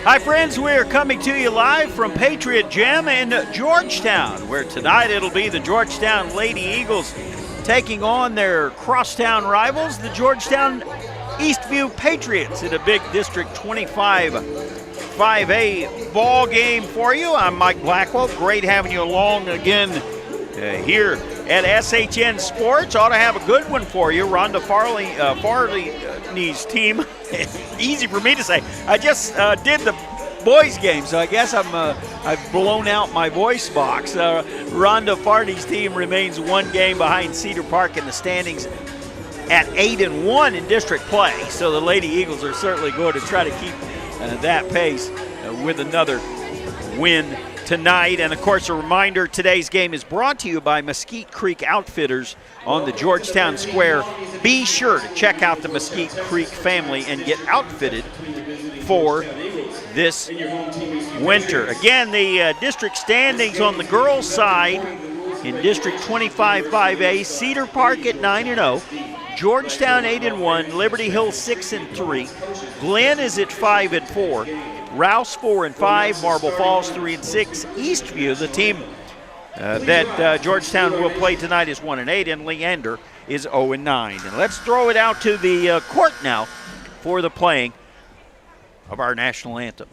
Hi friends, we're coming to you live from Patriot Gym in Georgetown, where tonight it'll be the Georgetown Lady Eagles taking on their crosstown rivals, the Georgetown Eastview Patriots, in a big District 25 5A ball game for you. I'm Mike Blackwell. Great having you along again here at SHN Sports. Ought to have a good one for you. Rhonda Farley's team. Easy for me to say. I just did the boys game, so I guess I've blown out my voice box. Rhonda Farley's team remains one game behind Cedar Park in the standings at 8-1 in district play. So the Lady Eagles are certainly going to try to keep that pace with another win tonight. And of course, a reminder, today's game is brought to you by Mesquite Creek Outfitters on the Georgetown Square. Be sure to check out the Mesquite Creek family and get outfitted for this winter. Again, the district standings on the girls' side in District 25 5A, Cedar Park at 9-0, Georgetown 8-1, Liberty Hill 6-3, Glenn is at 5-4, Rouse 4-5, Marble Falls 3-6, Eastview, the team that Georgetown will play tonight, is 1-8, and Leander is 0-9. And let's throw it out to the court now for the playing of our national anthem.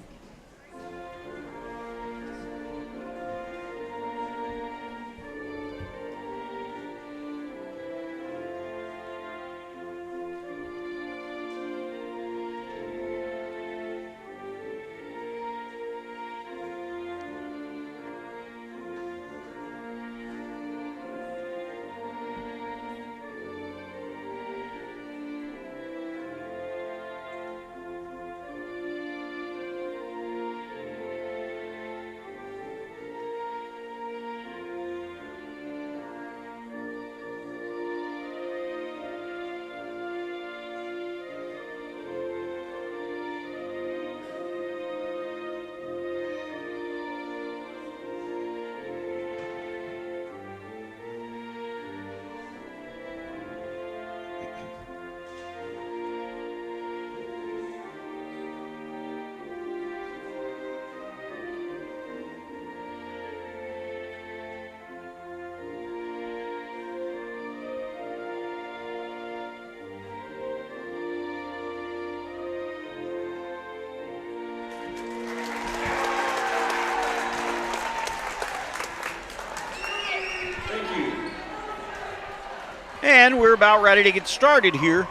And we're about ready to get started here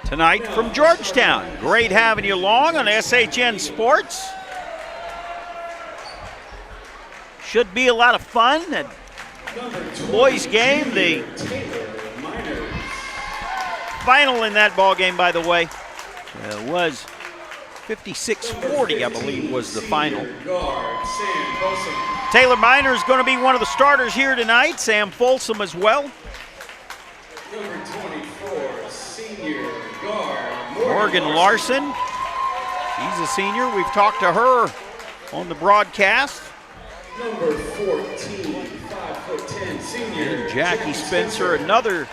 tonight from Georgetown. Great having you along on SHN Sports. Should be a lot of fun. That boys game, the final in that ball game, by the way, was 56-40, I believe, was the final. Taylor Miner is going to be one of the starters here tonight. Sam Folsom as well. Number 24, senior guard, Morgan Larson. She's a senior. We've talked to her on the broadcast. Number 14, 5'10", senior. And Jackie Spencer, another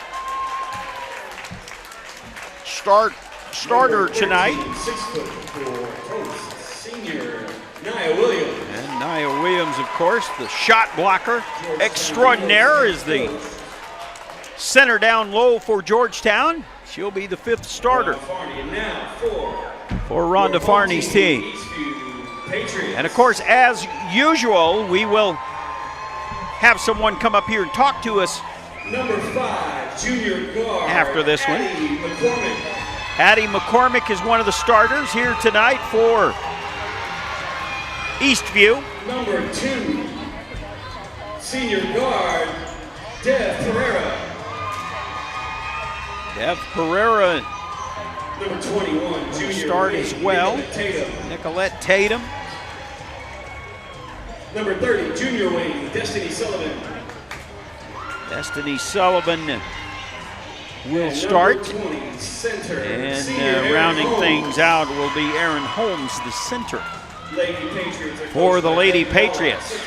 starter tonight. 6'4", senior, Nia Williams. And Nia Williams, of course, the shot blocker extraordinaire, is the center down low for Georgetown. She'll be the fifth starter for Rhonda Farney's team. And of course, as usual, we will have someone come up here and talk to us Number 5, junior guard, after this one. Addie McCormick is one of the starters here tonight for Eastview. Number 2, senior guard, Dev Pereira. Dev Pereira Number 21, will junior start as well. Nicolette Tatum. Nicolette Tatum. Number 30, junior wing, Destiny Sullivan. Destiny Sullivan will start. 20, center, And rounding things out will be Aaron Holmes, the center Lady Patriots for the Lady Patriots.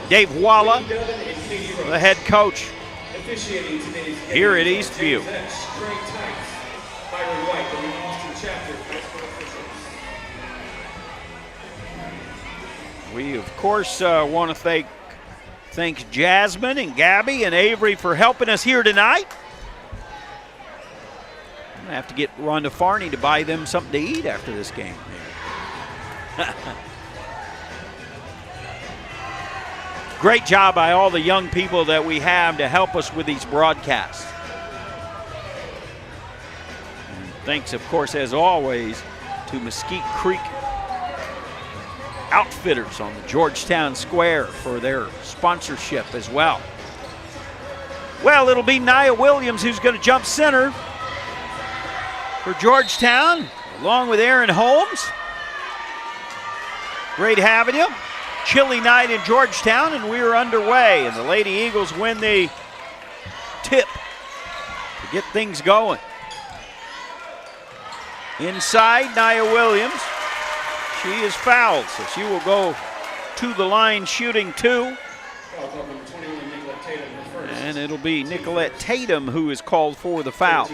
Dave Walla, the head coach here at Eastview. We, of course, want to thank Jasmine and Gabby and Avery for helping us here tonight. I'm going to have to get Rhonda Farney to buy them something to eat after this game. Great job by all the young people that we have to help us with these broadcasts. And thanks, of course, as always, to Mesquite Creek Outfitters on the Georgetown Square for their sponsorship as well. Well, it'll be Nia Williams who's going to jump center for Georgetown, along with Aaron Holmes. Great having you. Chilly night in Georgetown, and we are underway. And the Lady Eagles win the tip to get things going. Inside, Nia Williams. She is fouled, so she will go to the line shooting 2. And it'll be Nicolette Tatum who is called for the foul.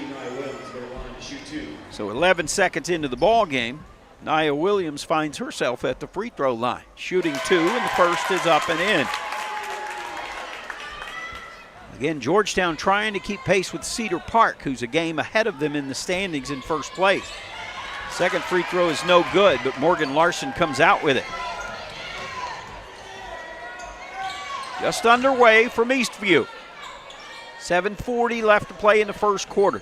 So 11 seconds into the ball game, Nia Williams finds herself at the free throw line, shooting 2, and the first is up and in. Again, Georgetown trying to keep pace with Cedar Park, who's a game ahead of them in the standings in first place. Second free throw is no good, but Morgan Larson comes out with it. Just underway from Eastview. 7:40 left to play in the first quarter.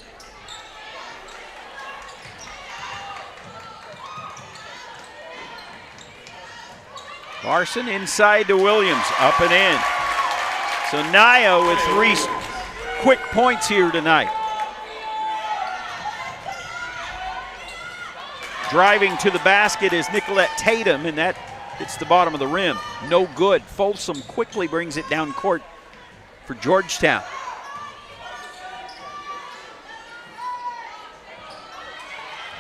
Larson inside to Williams, up and in. So Nia with 3 quick points here tonight. Driving to the basket is Nicolette Tatum, and that hits the bottom of the rim. No good. Folsom quickly brings it down court for Georgetown.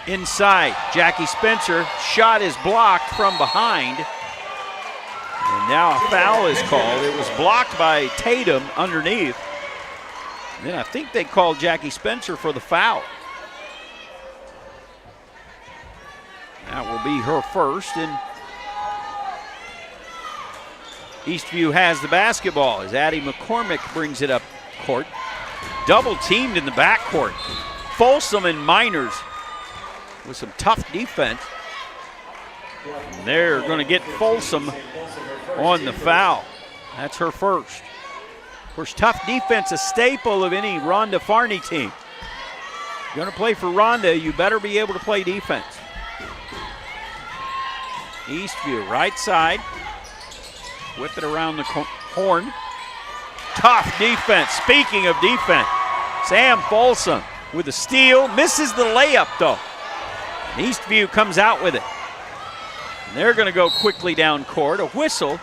Inside, Jackie Spencer. Shot is blocked from behind. And now a foul is called. It was blocked by Tatum underneath. And then I think they called Jackie Spencer for the foul. That will be her first, and Eastview has the basketball as Addie McCormick brings it up court. Double teamed in the backcourt. Folsom and Miners with some tough defense. And they're going to get Folsom on the foul. That's her first. Of course, tough defense, a staple of any Rhonda Farney team. If you're going to play for Rhonda, you better be able to play defense. Eastview, right side. Whip it around the horn. Tough defense. Speaking of defense, Sam Folsom with a steal. Misses the layup, though. And Eastview comes out with it. And they're going to go quickly down court. A whistle.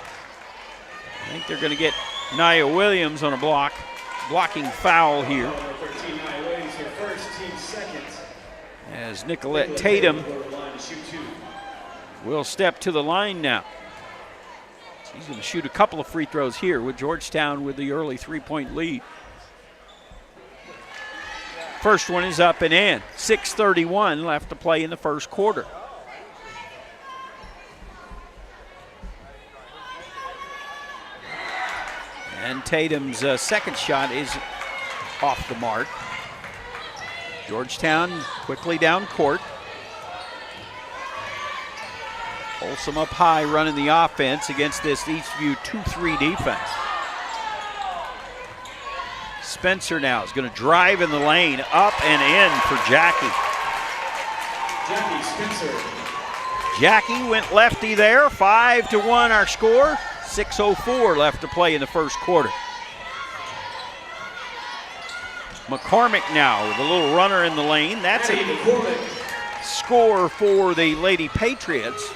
I think they're going to get Nia Williams on a blocking foul here. As Nicolette Tatum will step to the line now. She's going to shoot a couple of free throws here with Georgetown with the early 3-point lead. First one is up and in. 6:31 left to play in the first quarter. And Tatum's second shot is off the mark. Georgetown quickly down court. Folsom up high running the offense against this Eastview 2-3 defense. Spencer now is going to drive in the lane, up and in for Jackie. Jackie Spencer. Jackie went lefty there, 5-1 our score. 6:04 left to play in the first quarter. McCormick now with a little runner in the lane. That's a score for the Lady Patriots.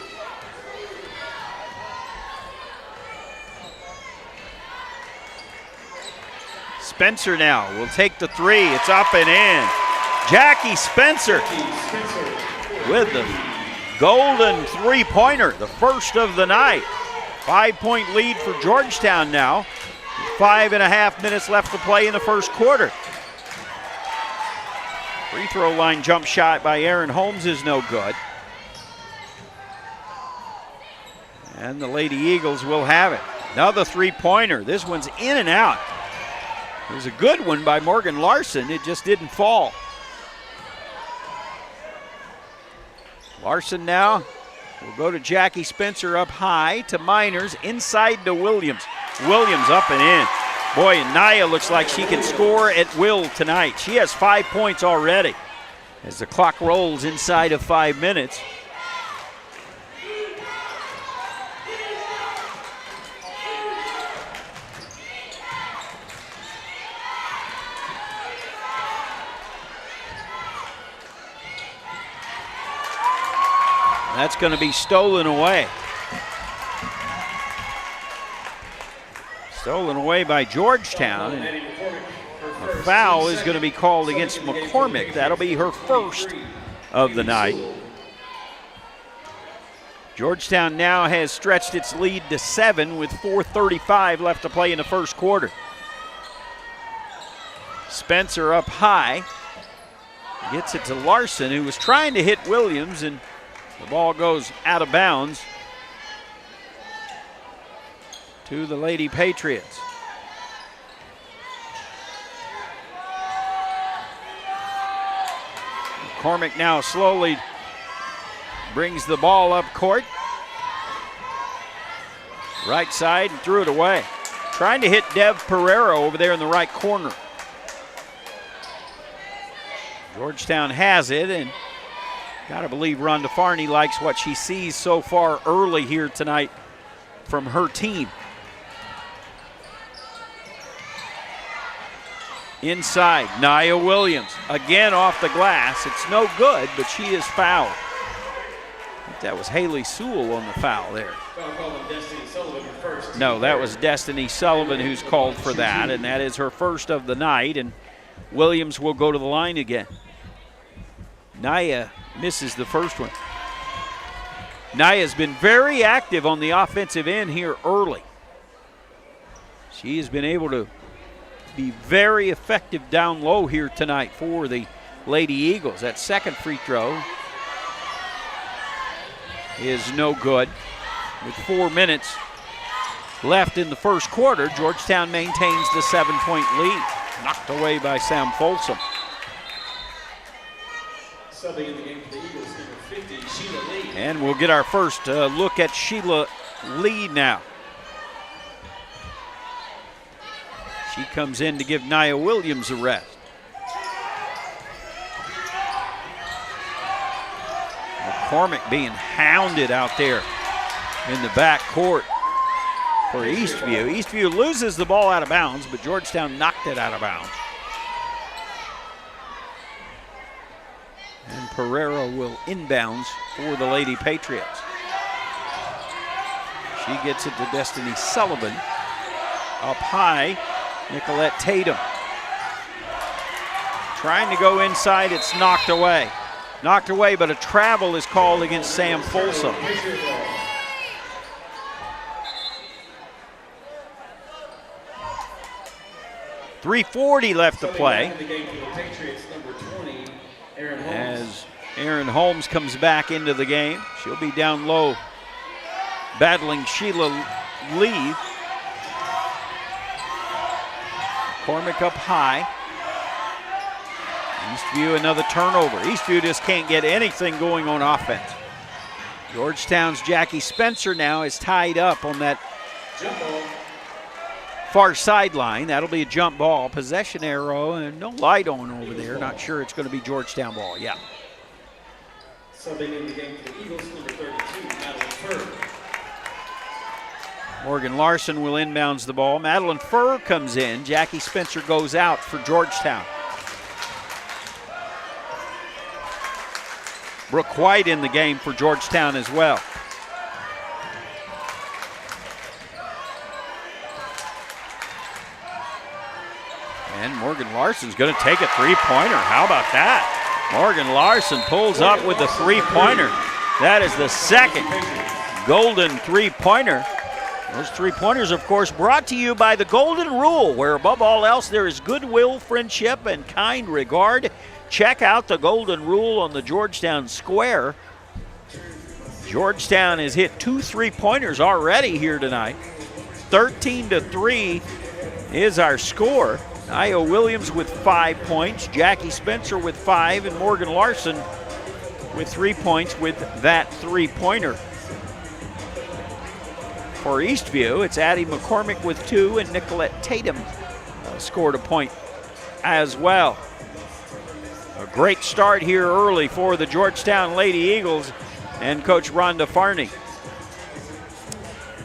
Spencer now will take the three. It's up and in. Jackie Spencer with the golden three-pointer, the first of the night. 5-point lead for Georgetown now. 5.5 minutes left to play in the first quarter. Free throw line jump shot by Aaron Holmes is no good. And the Lady Eagles will have it. Another three-pointer. This one's in and out. It was a good one by Morgan Larson. It just didn't fall. Larson now will go to Jackie Spencer up high to Miners, inside to Williams. Williams up and in. Boy, and Naya looks like she can score at will tonight. She has 5 points already as the clock rolls inside of 5 minutes. That's going to be stolen away. Stolen away by Georgetown. And a foul is going to be called against McCormick. That'll be her first of the night. Georgetown now has stretched its lead to 7 with 4:35 left to play in the first quarter. Spencer up high. Gets it to Larson, who was trying to hit Williams, and the ball goes out of bounds to the Lady Patriots. McCormick now slowly brings the ball up court. Right side and threw it away. Trying to hit Dev Pereira over there in the right corner. Georgetown has it, and gotta believe Rhonda Farney likes what she sees so far early here tonight from her team. Inside, Nia Williams, again off the glass. It's no good, but she is fouled. I think that was Haley Sewell on the foul there. No, that was Destiny Sullivan who's called for that, and that is her first of the night, and Williams will go to the line again. Nia misses the first one. Naya's been very active on the offensive end here early. She has been able to be very effective down low here tonight for the Lady Eagles. That second free throw is no good. With 4 minutes left in the first quarter, Georgetown maintains the 7-point lead. Knocked away by Sam Folsom. Subbing in the game for the Eagles, number 50, Sheila Lee. And we'll get our first look at Sheila Lee now. She comes in to give Nia Williams a rest. McCormick being hounded out there in the back court for Eastview. Eastview loses the ball out of bounds, but Georgetown knocked it out of bounds. And Pereira will inbounds for the Lady Patriots. She gets it to Destiny Sullivan. Up high, Nicolette Tatum. Trying to go inside, it's knocked away. Knocked away, but a travel is called against Sam Folsom. .340 left to play. As Aaron Holmes comes back into the game. She'll be down low battling Sheila Lee. McCormick up high. Eastview another turnover. Eastview just can't get anything going on offense. Georgetown's Jackie Spencer now is tied up on that far sideline. That'll be a jump ball. Possession arrow and no light on over there. Not sure it's going to be Georgetown ball. Yeah. Subbing in the game for the Eagles, number 32, Madeline Furr. Morgan Larson will inbounds the ball. Madeline Furr comes in. Jackie Spencer goes out for Georgetown. Brooke White in the game for Georgetown as well. And Morgan Larson's going to take a three-pointer. How about that? Morgan Larson pulls up with the three-pointer. That is the second golden three-pointer. Those three-pointers, of course, brought to you by the Golden Rule, where above all else there is goodwill, friendship, and kind regard. Check out the Golden Rule on the Georgetown Square. Georgetown has hit 2 3-pointers already here tonight. 13-3 is our score. Nia Williams with 5 points, Jackie Spencer with 5, and Morgan Larson with 3 points with that 3-pointer. For Eastview, it's Addie McCormick with 2, and Nicolette Tatum scored a point as well. A great start here early for the Georgetown Lady Eagles and Coach Rhonda Farney.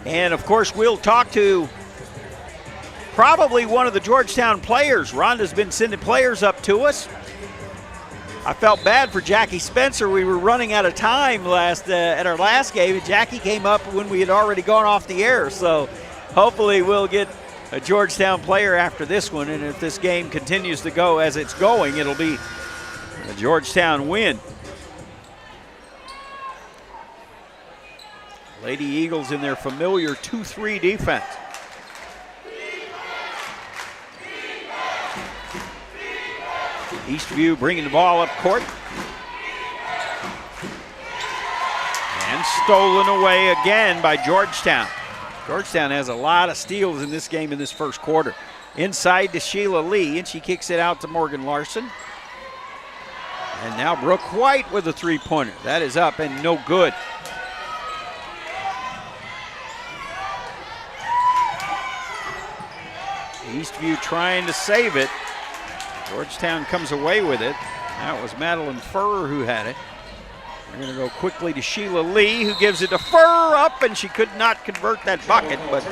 And of course, we'll talk to probably one of the Georgetown players. Rhonda's been sending players up to us. I felt bad for Jackie Spencer. We were running out of time at our last game, and Jackie came up when we had already gone off the air. So hopefully we'll get a Georgetown player after this one, and if this game continues to go as it's going, it'll be a Georgetown win. Lady Eagles in their familiar 2-3 defense. Eastview bringing the ball up court. And stolen away again by Georgetown. Georgetown has a lot of steals in this game in this first quarter. Inside to Sheila Lee, and she kicks it out to Morgan Larson. And now Brooke White with a 3-pointer. That is up and no good. Eastview trying to save it. Georgetown comes away with it. That was Madeline Furr who had it. They're going to go quickly to Sheila Lee, who gives it to Furr up, and she could not convert that bucket, but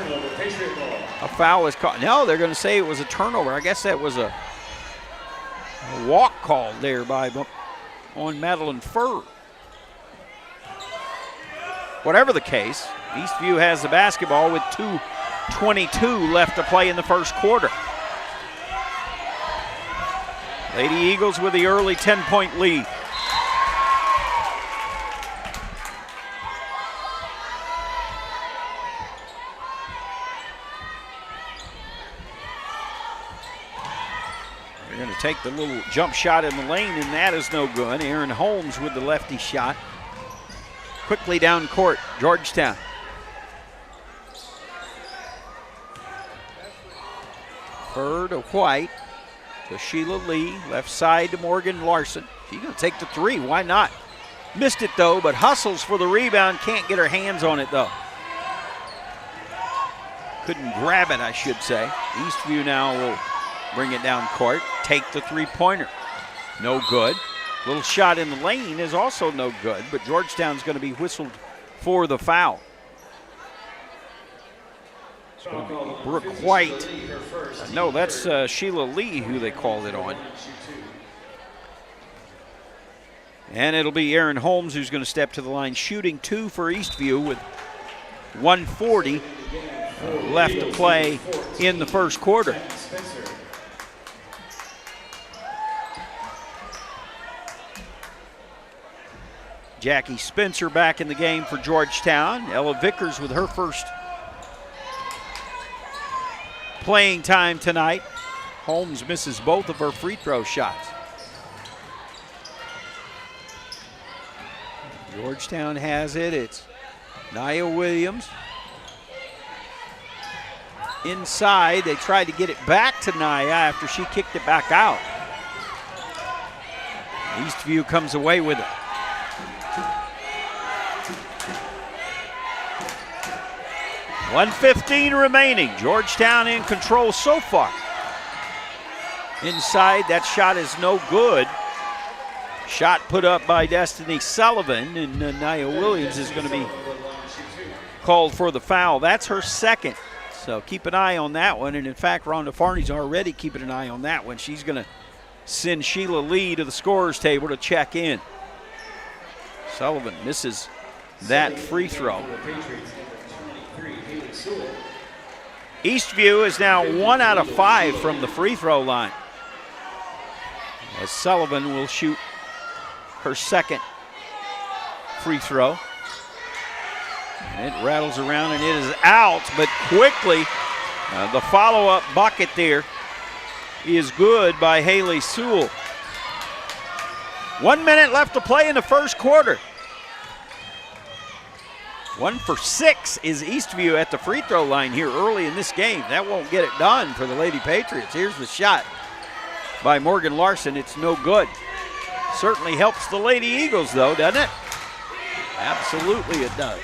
a foul is caught. No, they're going to say it was a turnover. I guess that was a walk called there on Madeline Furr. Whatever the case, Eastview has the basketball with 2:22 left to play in the first quarter. Lady Eagles with the early 10-point lead. They're going to take the little jump shot in the lane, and that is no good. Erin Holmes with the lefty shot. Quickly down court, Georgetown. Furr to White. To Sheila Lee, left side to Morgan Larson. She's going to take the 3, why not? Missed it though, but hustles for the rebound, can't get her hands on it though. Couldn't grab it, I should say. Eastview now will bring it down court, take the 3-pointer. No good. Little shot in the lane is also no good, but Georgetown's going to be whistled for the foul. Brooke White. No, that's Sheila Lee who they called it on. And it'll be Erin Holmes who's going to step to the line, shooting 2 for Eastview with 1:40 left to play in the first quarter. Jackie Spencer back in the game for Georgetown. Ella Vickers with her first playing time tonight. Holmes misses both of her free throw shots. Georgetown has it. It's Nia Williams. Inside, they tried to get it back to Nia after she kicked it back out. Eastview comes away with it. .115 remaining. Georgetown in control so far. Inside, that shot is no good. Shot put up by Destiny Sullivan, and Nia Williams is going to be called for the foul. That's her second, so keep an eye on that one. And in fact, Rhonda Farney's already keeping an eye on that one. She's going to send Sheila Lee to the scorer's table to check in. Sullivan misses that free throw. Eastview is now 1 out of 5 from the free throw line, as Sullivan will shoot her second free throw. And it rattles around and it is out, but quickly the follow-up bucket there is good by Haley Sewell. 1 minute left to play in the first quarter. 1 for 6 is Eastview at the free throw line here early in this game. That won't get it done for the Lady Patriots. Here's the shot by Morgan Larson. It's no good. Certainly helps the Lady Eagles, though, doesn't it? Absolutely it does.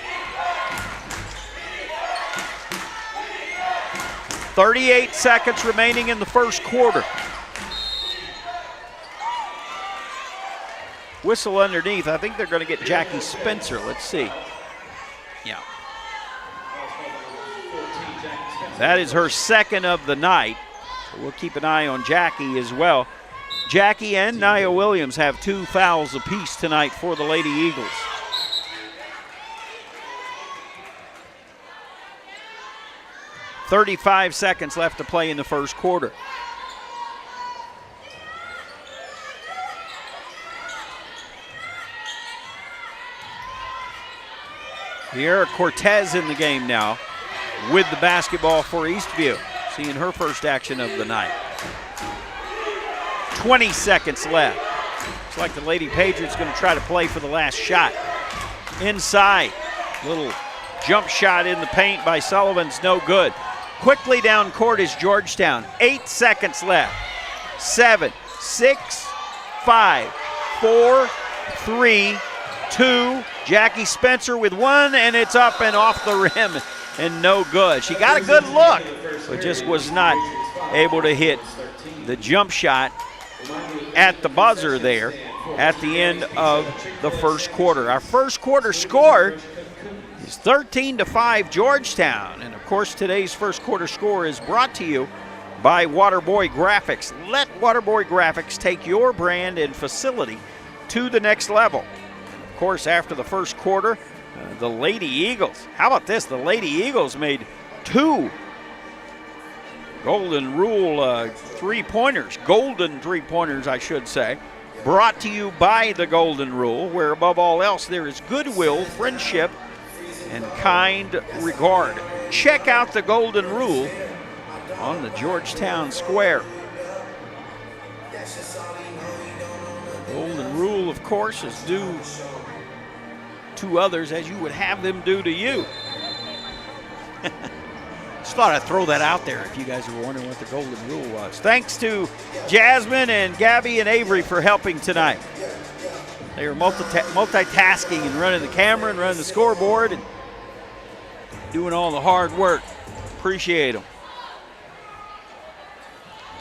38 seconds remaining in the first quarter. Whistle underneath. I think they're going to get Jackie Spencer. Let's see. Yeah. That is her second of the night. So we'll keep an eye on Jackie as well. Jackie and Nia Williams have 2 fouls apiece tonight for the Lady Eagles. .35 seconds left to play in the first quarter. Sierra Cortez in the game now with the basketball for Eastview, seeing her first action of the night. 20 seconds left. Looks like the Lady Patriots going to try to play for the last shot. Inside, little jump shot in the paint by Sullivan's no good. Quickly down court is Georgetown. 8 seconds left. 7, 6, 5, 4, 3, 2. Jackie Spencer with 1, and it's up and off the rim and no good. She got a good look, but just was not able to hit the jump shot at the buzzer there at the end of the first quarter. Our first quarter score is 13-5 Georgetown. And of course, today's first quarter score is brought to you by Waterboy Graphics. Let Waterboy Graphics take your brand and facility to the next level. And of course, after the first quarter, the Lady Eagles. How about this? The Lady Eagles made 2 Golden Rule three-pointers. Golden three-pointers, I should say. Brought to you by the Golden Rule, where above all else there is goodwill, friendship, and kind regard. Check out the Golden Rule on the Georgetown Square. Golden Rule, of course, is due to others as you would have them do to you. Just thought I'd throw that out there if you guys were wondering what the Golden Rule was. Thanks to Jasmine and Gabby and Avery for helping tonight. They were multitasking and running the camera and running the scoreboard and doing all the hard work. Appreciate them.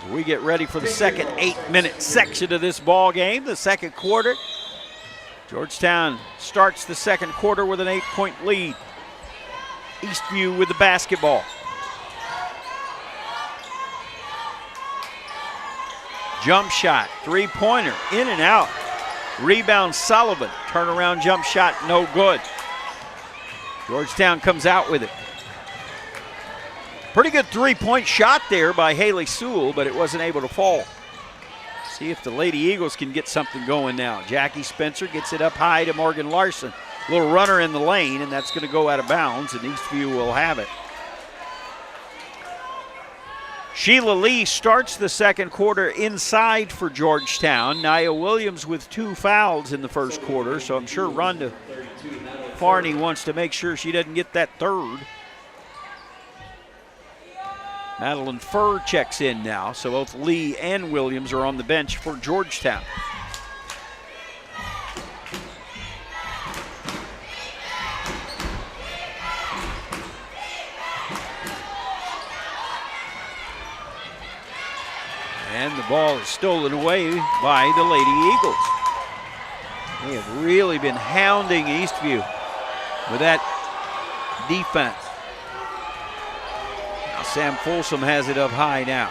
As we get ready for the second 8-minute section of this ball game, the second quarter. Georgetown starts the second quarter with an 8-point lead. Eastview with the basketball. Jump shot, three-pointer, in and out. Rebound Sullivan, turnaround jump shot, no good. Georgetown comes out with it. Pretty good three-point shot there by Haley Sewell, but it wasn't able to fall. See if the Lady Eagles can get something going now. Jackie Spencer gets it up high to Morgan Larson. Little runner in the lane, and that's going to go out of bounds, and Eastview will have it. Sheila Lee starts the second quarter inside for Georgetown. Nia Williams with 2 fouls in the first quarter, so I'm sure Rhonda Farney wants to make sure she doesn't get that third. Madeline Furr checks in now, so both Lee and Williams are on the bench for Georgetown. And the ball is stolen away by the Lady Eagles. They have really been hounding Eastview with that defense. Now Sam Folsom has it up high now.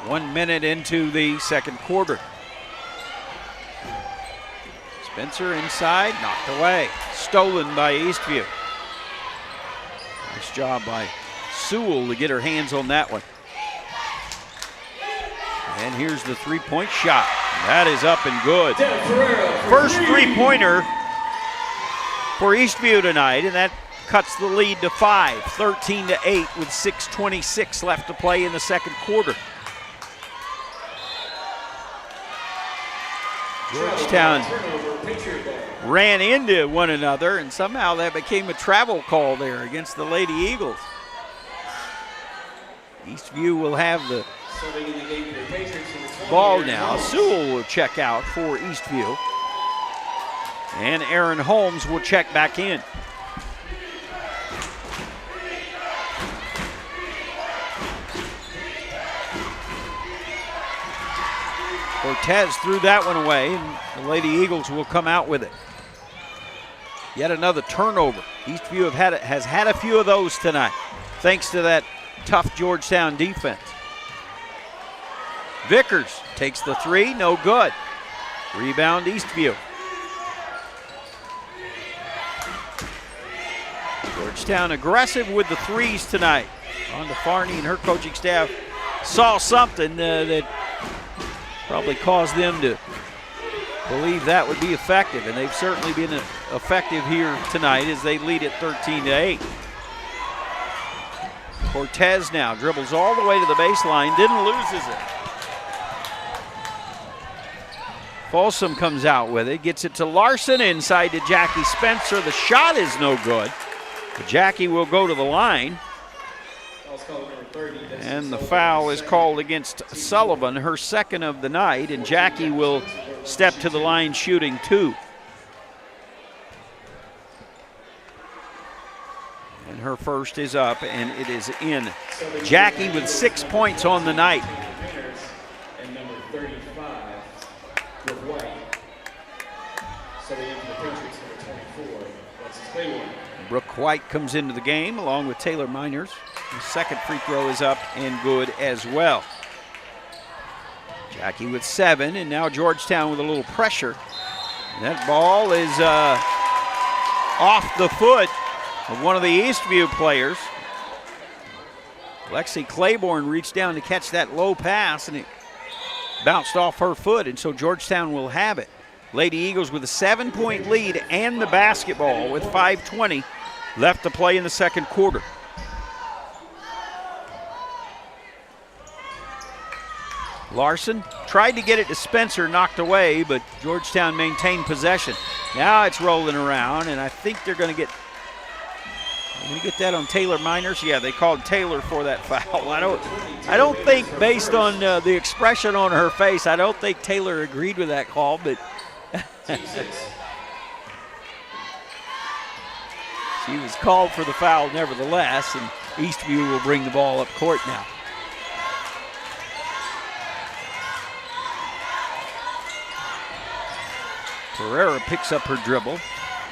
1 minute into the second quarter. Spencer inside, knocked away. Stolen by Eastview. Nice job by Sewell to get her hands on that one. And here's the three-point shot. That is up and good. First three-pointer for Eastview tonight, and that cuts the lead to 5, 13-8 with 6:26 left to play in the second quarter. Georgetown Patriot ball. ran into one another, and somehow that became a travel call there against the Lady Eagles. Eastview will have the Subbing in the game for the Patriots in the 20 ball Aaron now. Holmes. Sewell will check out for Eastview. And Aaron Holmes will check back in. Cortez threw that one away, and the Lady Eagles will come out with it. Yet another turnover. Eastview has had a few of those tonight, thanks to that tough Georgetown defense. Vickers takes the three, no good. Rebound Eastview. Georgetown aggressive with the threes tonight. On to Farney and her coaching staff saw something that probably caused them to believe that would be effective, and they've certainly been effective here tonight as they lead it 13-8. Cortez now dribbles all the way to the baseline, didn't loses it. Folsom comes out with it, gets it to Larson, inside to Jackie Spencer. The shot is no good. Jackie will go to the line. And the foul is called against Sullivan, her second of the night, and Jackie will step to the line shooting two. And her first is up, and it is in. Jackie with 6 points on the night. And number 35, Brooke White. Subbing in for the Patriots, number 24, Alexis Claiborne. Brooke White comes into the game along with Taylor Miners. The second free throw is up and good as well. Jackie with 7, and now Georgetown with a little pressure. And that ball is off the foot of one of the Eastview players. Lexi Claiborne reached down to catch that low pass, and it bounced off her foot, and so Georgetown will have it. Lady Eagles with a 7-point lead and the basketball with 5:20 left to play in the second quarter. Larson tried to get it to Spencer, knocked away, but Georgetown maintained possession. Now it's rolling around, and I think they're going to get that on Taylor Miners. Yeah, they called Taylor for that foul. I don't think, based on the expression on her face, I don't think Taylor agreed with that call, but she was called for the foul nevertheless, and Eastview will bring the ball up court now. Pereira picks up her dribble.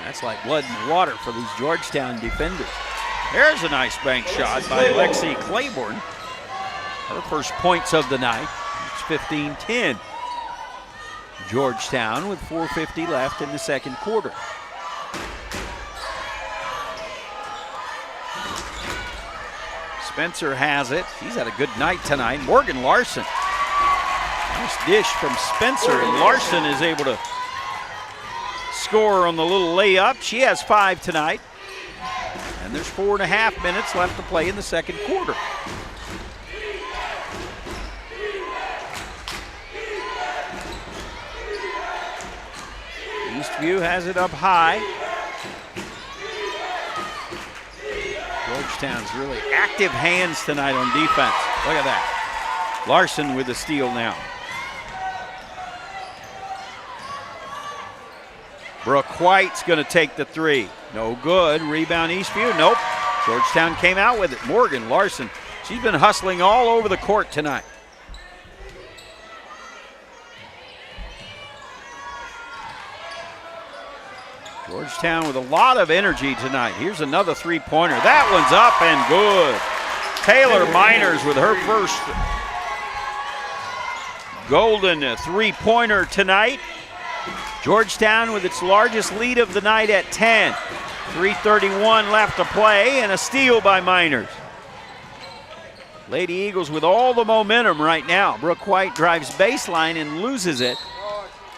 That's like blood and water for these Georgetown defenders. There's a nice bank shot by Lexi Claiborne. Her first points of the night. It's 15-10. Georgetown with 4:50 left in the second quarter. Spencer has it. He's had a good night tonight. Morgan Larson. Nice dish from Spencer, and Larson is able to score on the little layup. She has 5 tonight. And there's 4.5 minutes left to play in the second quarter. Eastview has it up high. Georgetown's really active hands tonight on defense. Look at that. Larson with the steal now. Brooke White's going to take the three. No good. Rebound Eastview. Nope. Georgetown came out with it. Morgan Larson. She's been hustling all over the court tonight. Georgetown with a lot of energy tonight. Here's another three-pointer. That one's up and good. Taylor Miners with her first golden three-pointer tonight. Georgetown with its largest lead of the night at 10. 3:31 left to play, and a steal by Miners. Lady Eagles with all the momentum right now. Brooke White drives baseline and loses it.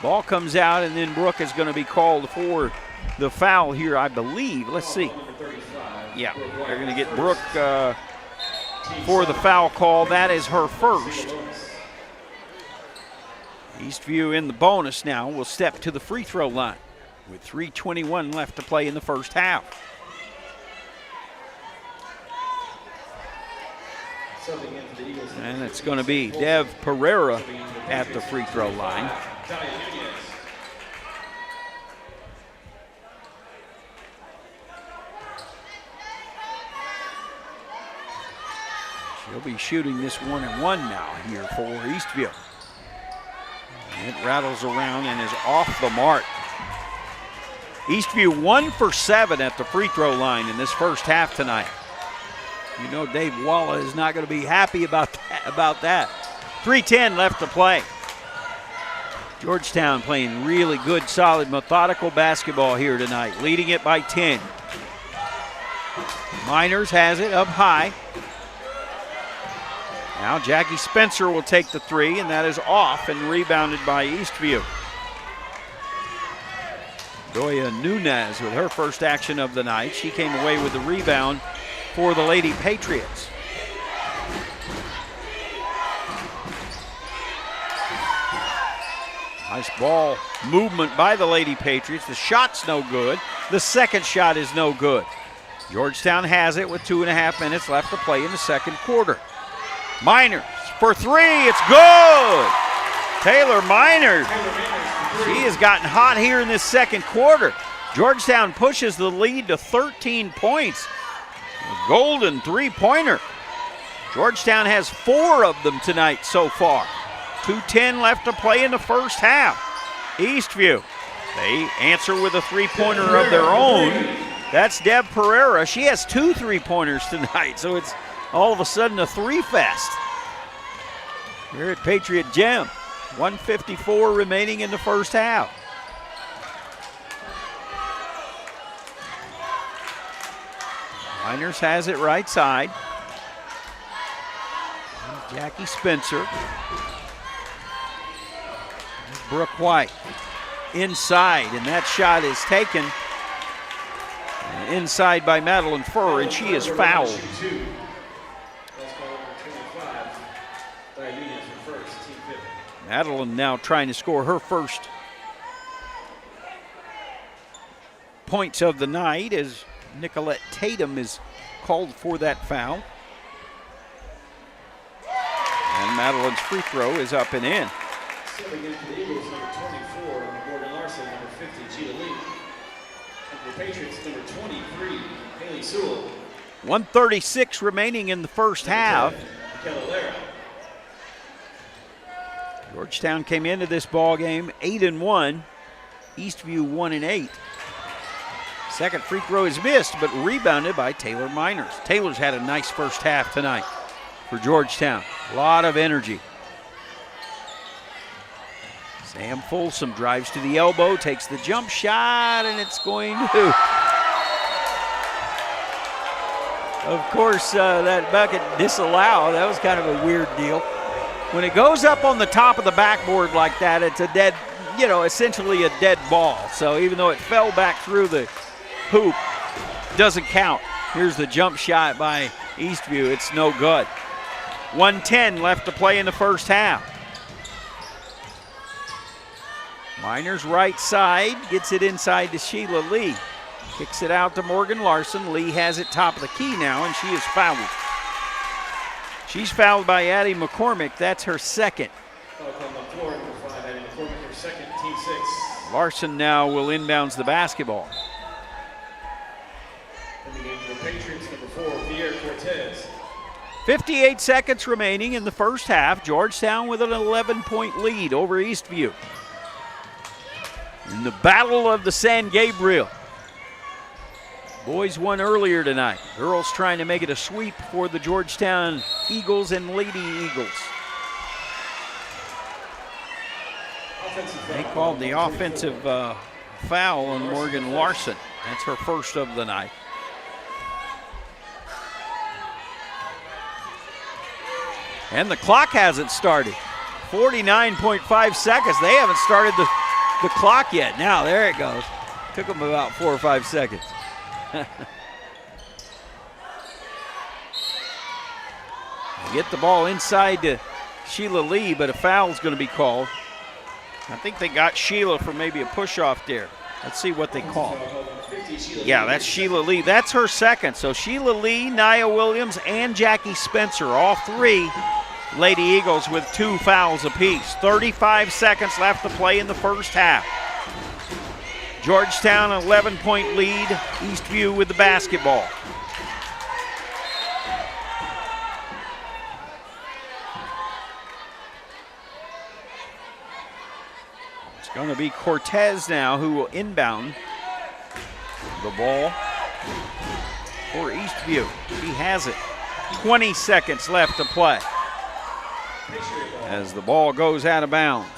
Ball comes out, and then Brooke is going to be called for the foul here, I believe. Let's see. Yeah, they're going to get Brooke for the foul call. That is her first. Eastview in the bonus now will step to the free throw line. with 3:21 left to play in the first half. And it's going to be Dev Pereira at the free throw line. She'll be shooting this 1-and-1 now here for Eastview. It rattles around and is off the mark. Eastview 1 for 7 at the free throw line in this first half tonight. You know Dave Walla is not going to be happy about that. 3:10 left to play. Georgetown playing really good, solid, methodical basketball here tonight, leading it by 10. Miners has it up high. Now Jackie Spencer will take the three, and that is off and rebounded by Eastview. Doya Nunez with her first action of the night. She came away with the rebound for the Lady Patriots. Nice ball movement by the Lady Patriots. The shot's no good. The second shot is no good. Georgetown has it with 2.5 minutes left to play in the second quarter. Miners for three, it's good! Taylor Miners. She has gotten hot here in this second quarter. Georgetown pushes the lead to 13 points. A golden three-pointer. Georgetown has 4 of them tonight so far. 2:10 left to play in the first half. Eastview, they answer with a three-pointer of their own. That's Deb Pereira. She has 2 three-pointers tonight, so it's all of a sudden a three-fest here at Patriot Gym. 1:54 remaining in the first half. Miners has it right side. Jackie Spencer. Brooke White inside, and that shot is taken inside by Madeline Furr, and she is fouled. Madeline now trying to score her first points of the night as Nicolette Tatum is called for that foul. And Madeline's free throw is up and in. Serving in for the Eagles, number 24, Morgan Larson, number 50, Gita Lee. And for the Patriots, number 23, Haley Sewell. 1:36 remaining in the first half. Georgetown came into this ball game 8-1. Eastview 1-8. Second free throw is missed, but rebounded by Taylor Miners. Taylor's had a nice first half tonight for Georgetown. A lot of energy. Sam Folsom drives to the elbow, takes the jump shot, and it's going to. Of course, that bucket disallowed. That was kind of a weird deal. When it goes up on the top of the backboard like that, it's a dead, essentially a dead ball. So even though it fell back through the hoop, doesn't count. Here's the jump shot by Eastview. It's no good. 1:10 left to play in the first half. Miners right side, gets it inside to Sheila Lee. Kicks it out to Morgan Larson. Lee has it top of the key now, and she is fouled. She's fouled by Addie McCormick. That's her second. On the floor, number 5, Addie McCormick, her second, team 6. Larson now will inbounds the basketball. In the game for the Patriots, number 4, Viera Cortez. 58 seconds remaining in the first half. Georgetown with an 11-point lead over Eastview. In the Battle of the San Gabriel. Boys won earlier tonight. Girls trying to make it a sweep for the Georgetown Eagles and Lady Eagles. They called the offensive foul on Morgan Larson. That's her first of the night. And the clock hasn't started. 49.5 seconds. They haven't started the clock yet. Now, there it goes. Took them about 4 or 5 seconds. Get the ball inside to Sheila Lee, but a foul is going to be called. I think they got Sheila for maybe a push-off there. Let's see what they call. Yeah, that's Sheila Lee. That's her second. So Sheila Lee, Nia Williams, and Jackie Spencer, all three Lady Eagles with 2 fouls apiece. 35 seconds left to play in the first half. Georgetown, 11-point lead. Eastview with the basketball. It's going to be Cortez now who will inbound the ball for Eastview. He has it. 20 seconds left to play as the ball goes out of bounds.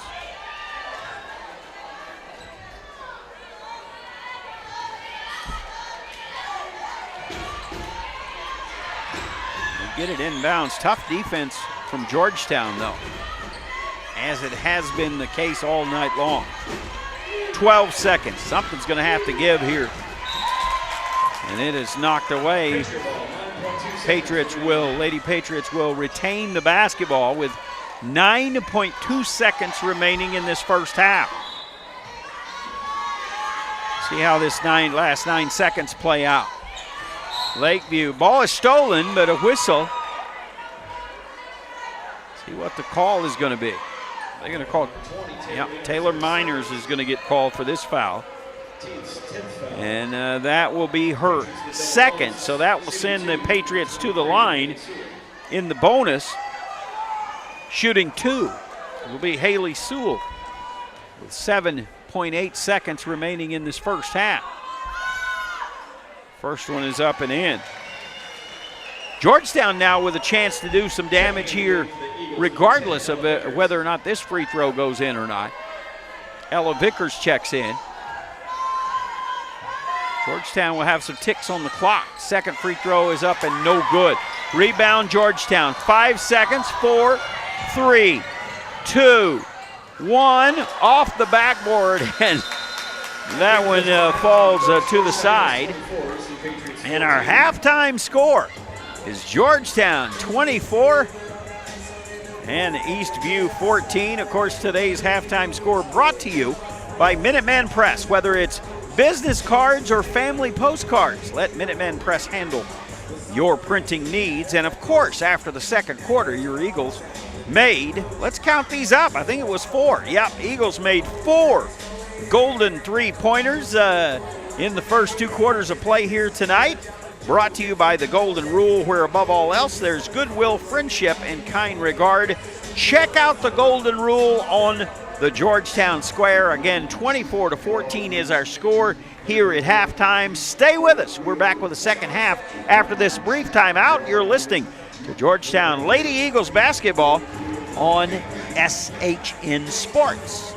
They get it inbounds. Tough defense from Georgetown, though, as it has been the case all night long. 12 seconds. Something's going to have to give here. And it is knocked away. Lady Patriots will retain the basketball with 9.2 seconds remaining in this first half. See how this last 9 seconds play out. Lakeview, ball is stolen, but a whistle. See what the call is going to be. They're going to call, Taylor Miners is going to get called for this foul. And that will be her second, so that will send the Patriots to the line in the bonus. Shooting 2 will be Haley Sewell with 7.8 seconds remaining in this first half. First one is up and in. Georgetown now with a chance to do some damage here regardless of whether or not this free throw goes in or not. Ella Vickers checks in. Georgetown will have some ticks on the clock. Second free throw is up and no good. Rebound Georgetown. 5 seconds. 4, 3, 2, 1. Off the backboard, and that one falls to the side. And our halftime score is Georgetown 24 and Eastview 14. Of course, today's halftime score brought to you by Minuteman Press. Whether it's business cards or family postcards, let Minuteman Press handle your printing needs. And of course, after the second quarter, your Eagles made, let's count these up, I think it was 4. Yep, Eagles made 4 golden three-pointers in the first 2 quarters of play here tonight. Brought to you by the Golden Rule, where above all else there's goodwill, friendship, and kind regard. Check out the Golden Rule on the Georgetown Square. Again, 24-14 is our score here at halftime. Stay with us. We're back with the second half after this brief timeout. You're listening to Georgetown Lady Eagles basketball on SHN Sports.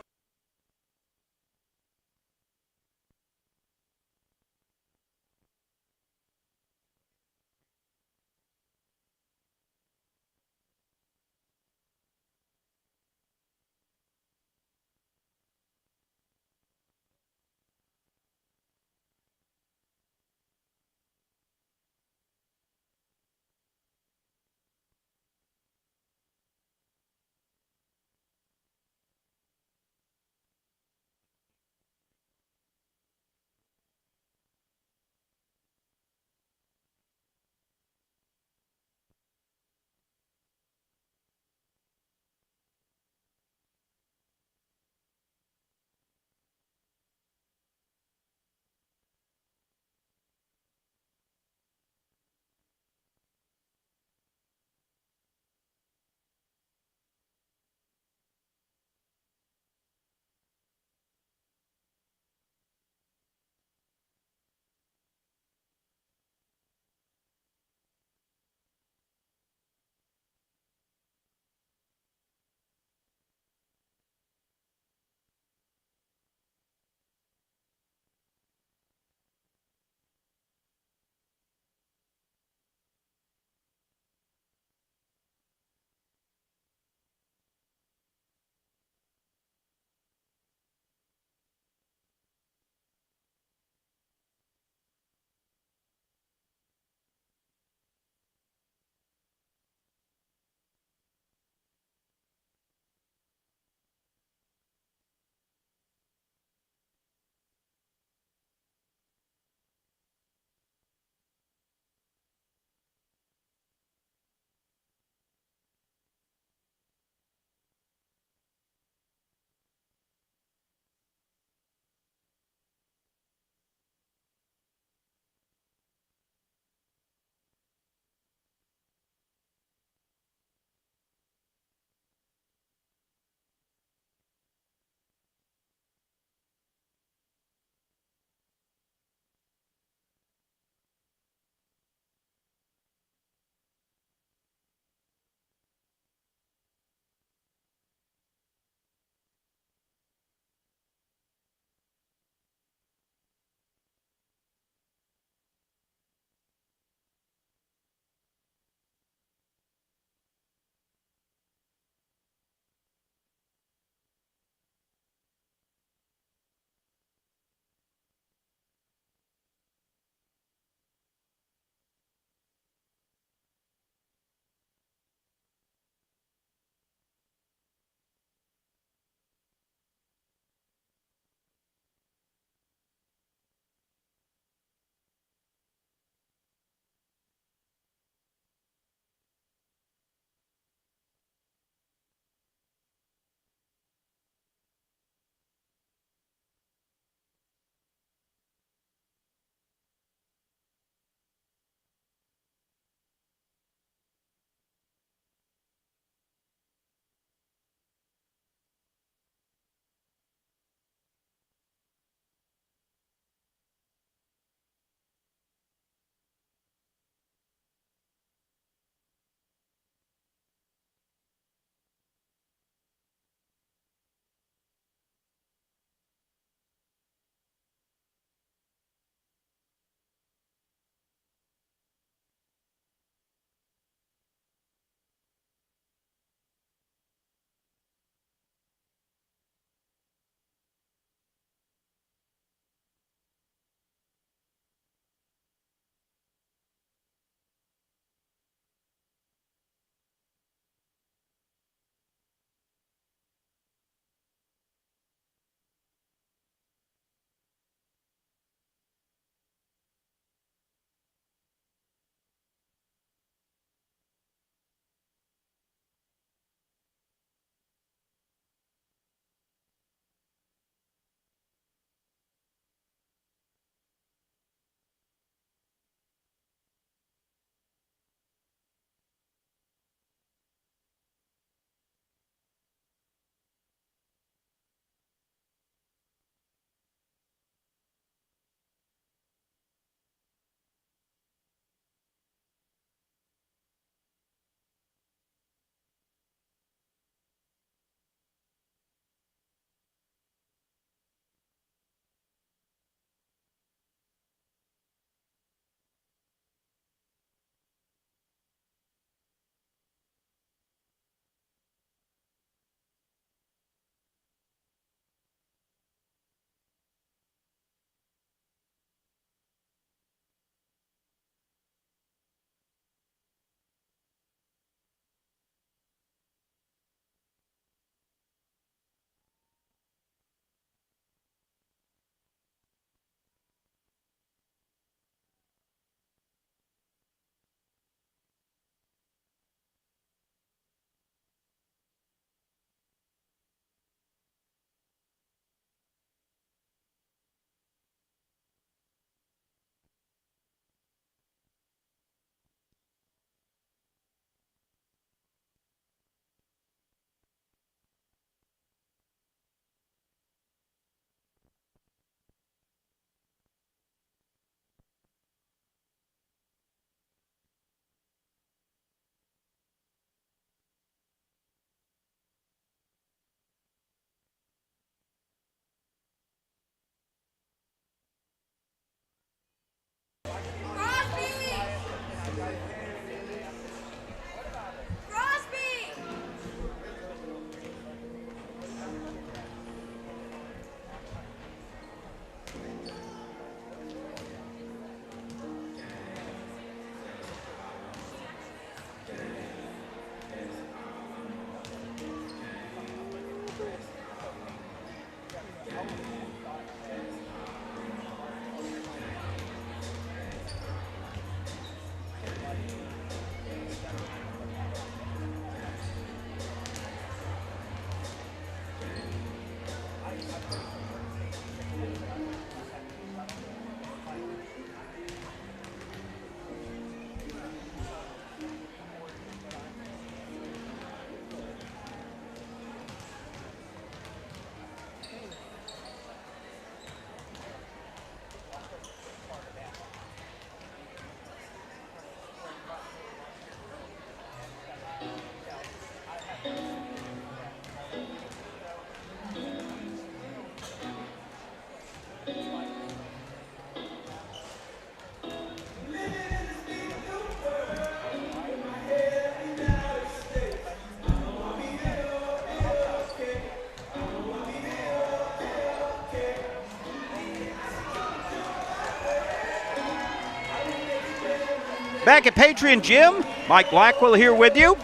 Back at Patriot Gym, Mike Blackwell here with you.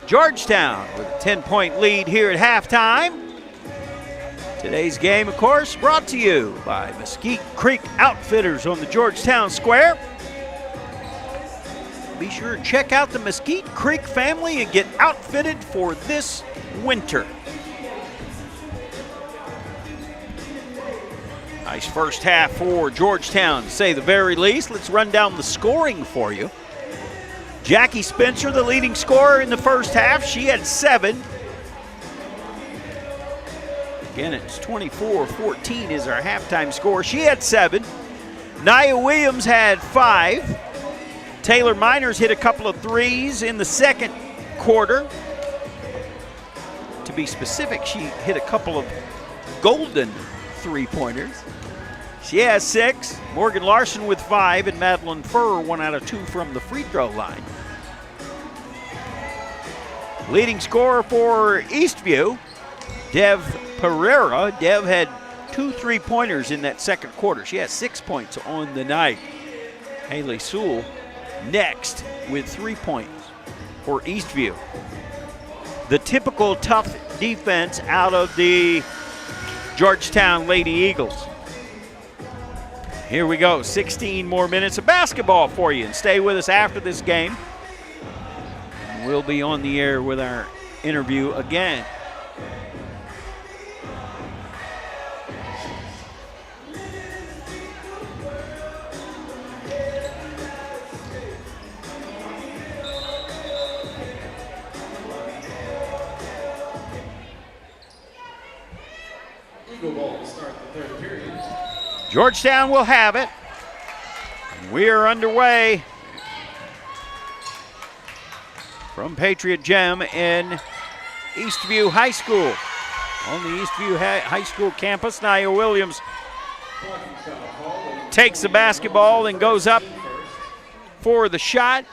Georgetown with a 10-point lead here at halftime. Today's game, of course, brought to you by Mesquite Creek Outfitters on the Georgetown Square. Be sure to check out the Mesquite Creek family and get outfitted for this winter. Nice first half for Georgetown, to say the very least. Let's run down the scoring for you. Jackie Spencer, the leading scorer in the first half. She had 7. Again, it's 24-14 is our halftime score. She had 7. Nia Williams had 5. Taylor Miners hit a couple of threes in the second quarter. To be specific, she hit a couple of golden three-pointers. She has 6. Morgan Larson with 5, and Madeline Furr 1 out of 2 from the free throw line. Leading scorer for Eastview, Dev Pereira. Dev had 2 3-pointers in that second quarter. She has 6 points on the night. Haley Sewell next with 3 points for Eastview. The typical tough defense out of the Georgetown Lady Eagles. Here we go, 16 more minutes of basketball for you, and stay with us after this game. We'll be on the air with our interview again. Eagle ball to start the third period. Georgetown will have it. We are underway from Patriot Gym in Eastview High School. On the Eastview High School campus, Nia Williams takes the basketball and goes up for the shot.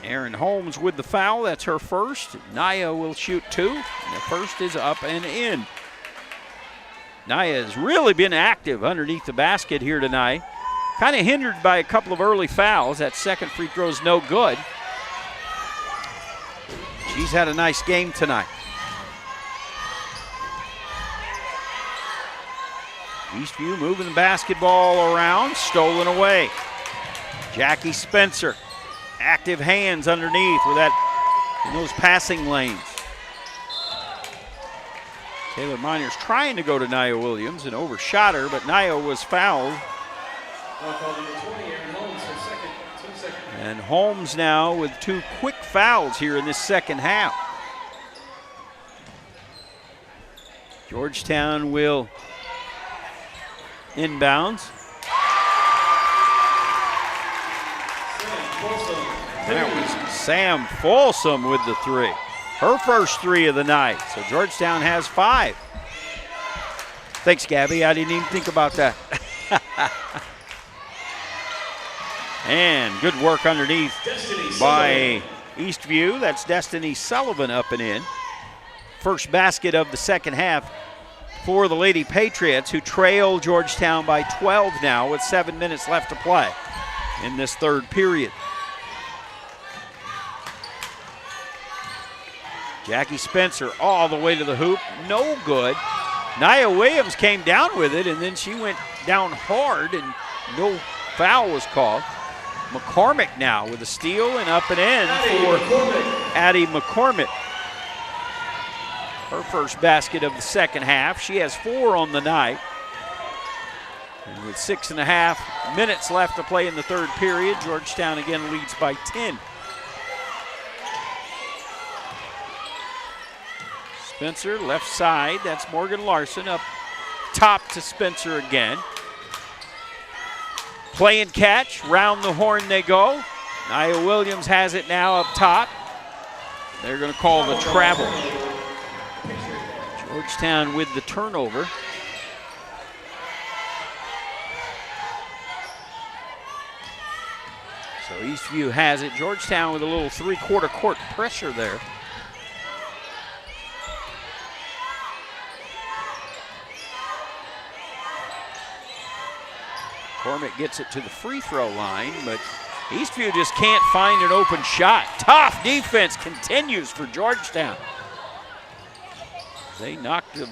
Aaron Holmes with the foul. That's her first. Nia will shoot 2. And the first is up and in. Nia has really been active underneath the basket here tonight. Kind of hindered by a couple of early fouls. That second free throw is no good. She's had a nice game tonight. Eastview moving the basketball around, stolen away. Jackie Spencer, active hands underneath with that in those passing lanes. Taylor Miners trying to go to Nia Williams and overshot her, but Nia was fouled. And Holmes now with 2 quick fouls here in this second half. Georgetown will inbounds. That was Sam Folsom with the 3. Her first 3 of the night. So Georgetown has 5. Thanks, Gabby. I didn't even think about that. And good work underneath by Eastview. That's Destiny Sullivan up and in. First basket of the second half for the Lady Patriots, who trail Georgetown by 12 now with 7 minutes left to play in this third period. Jackie Spencer all the way to the hoop, no good. Nia Williams came down with it, and then she went down hard, and no foul was called. McCormick now with a steal and up and in for Addie McCormick. Her first basket of the second half. She has 4 on the night. And with 6.5 minutes left to play in the third period, Georgetown again leads by 10. Spencer, left side, that's Morgan Larson, up top to Spencer again. Play and catch, round the horn they go. Nia Williams has it now up top. They're going to call the travel. Georgetown with the turnover. So Eastview has it. Georgetown with a little three-quarter court pressure there. McCormick gets it to the free throw line, but Eastview just can't find an open shot. Tough defense continues for Georgetown. They knocked the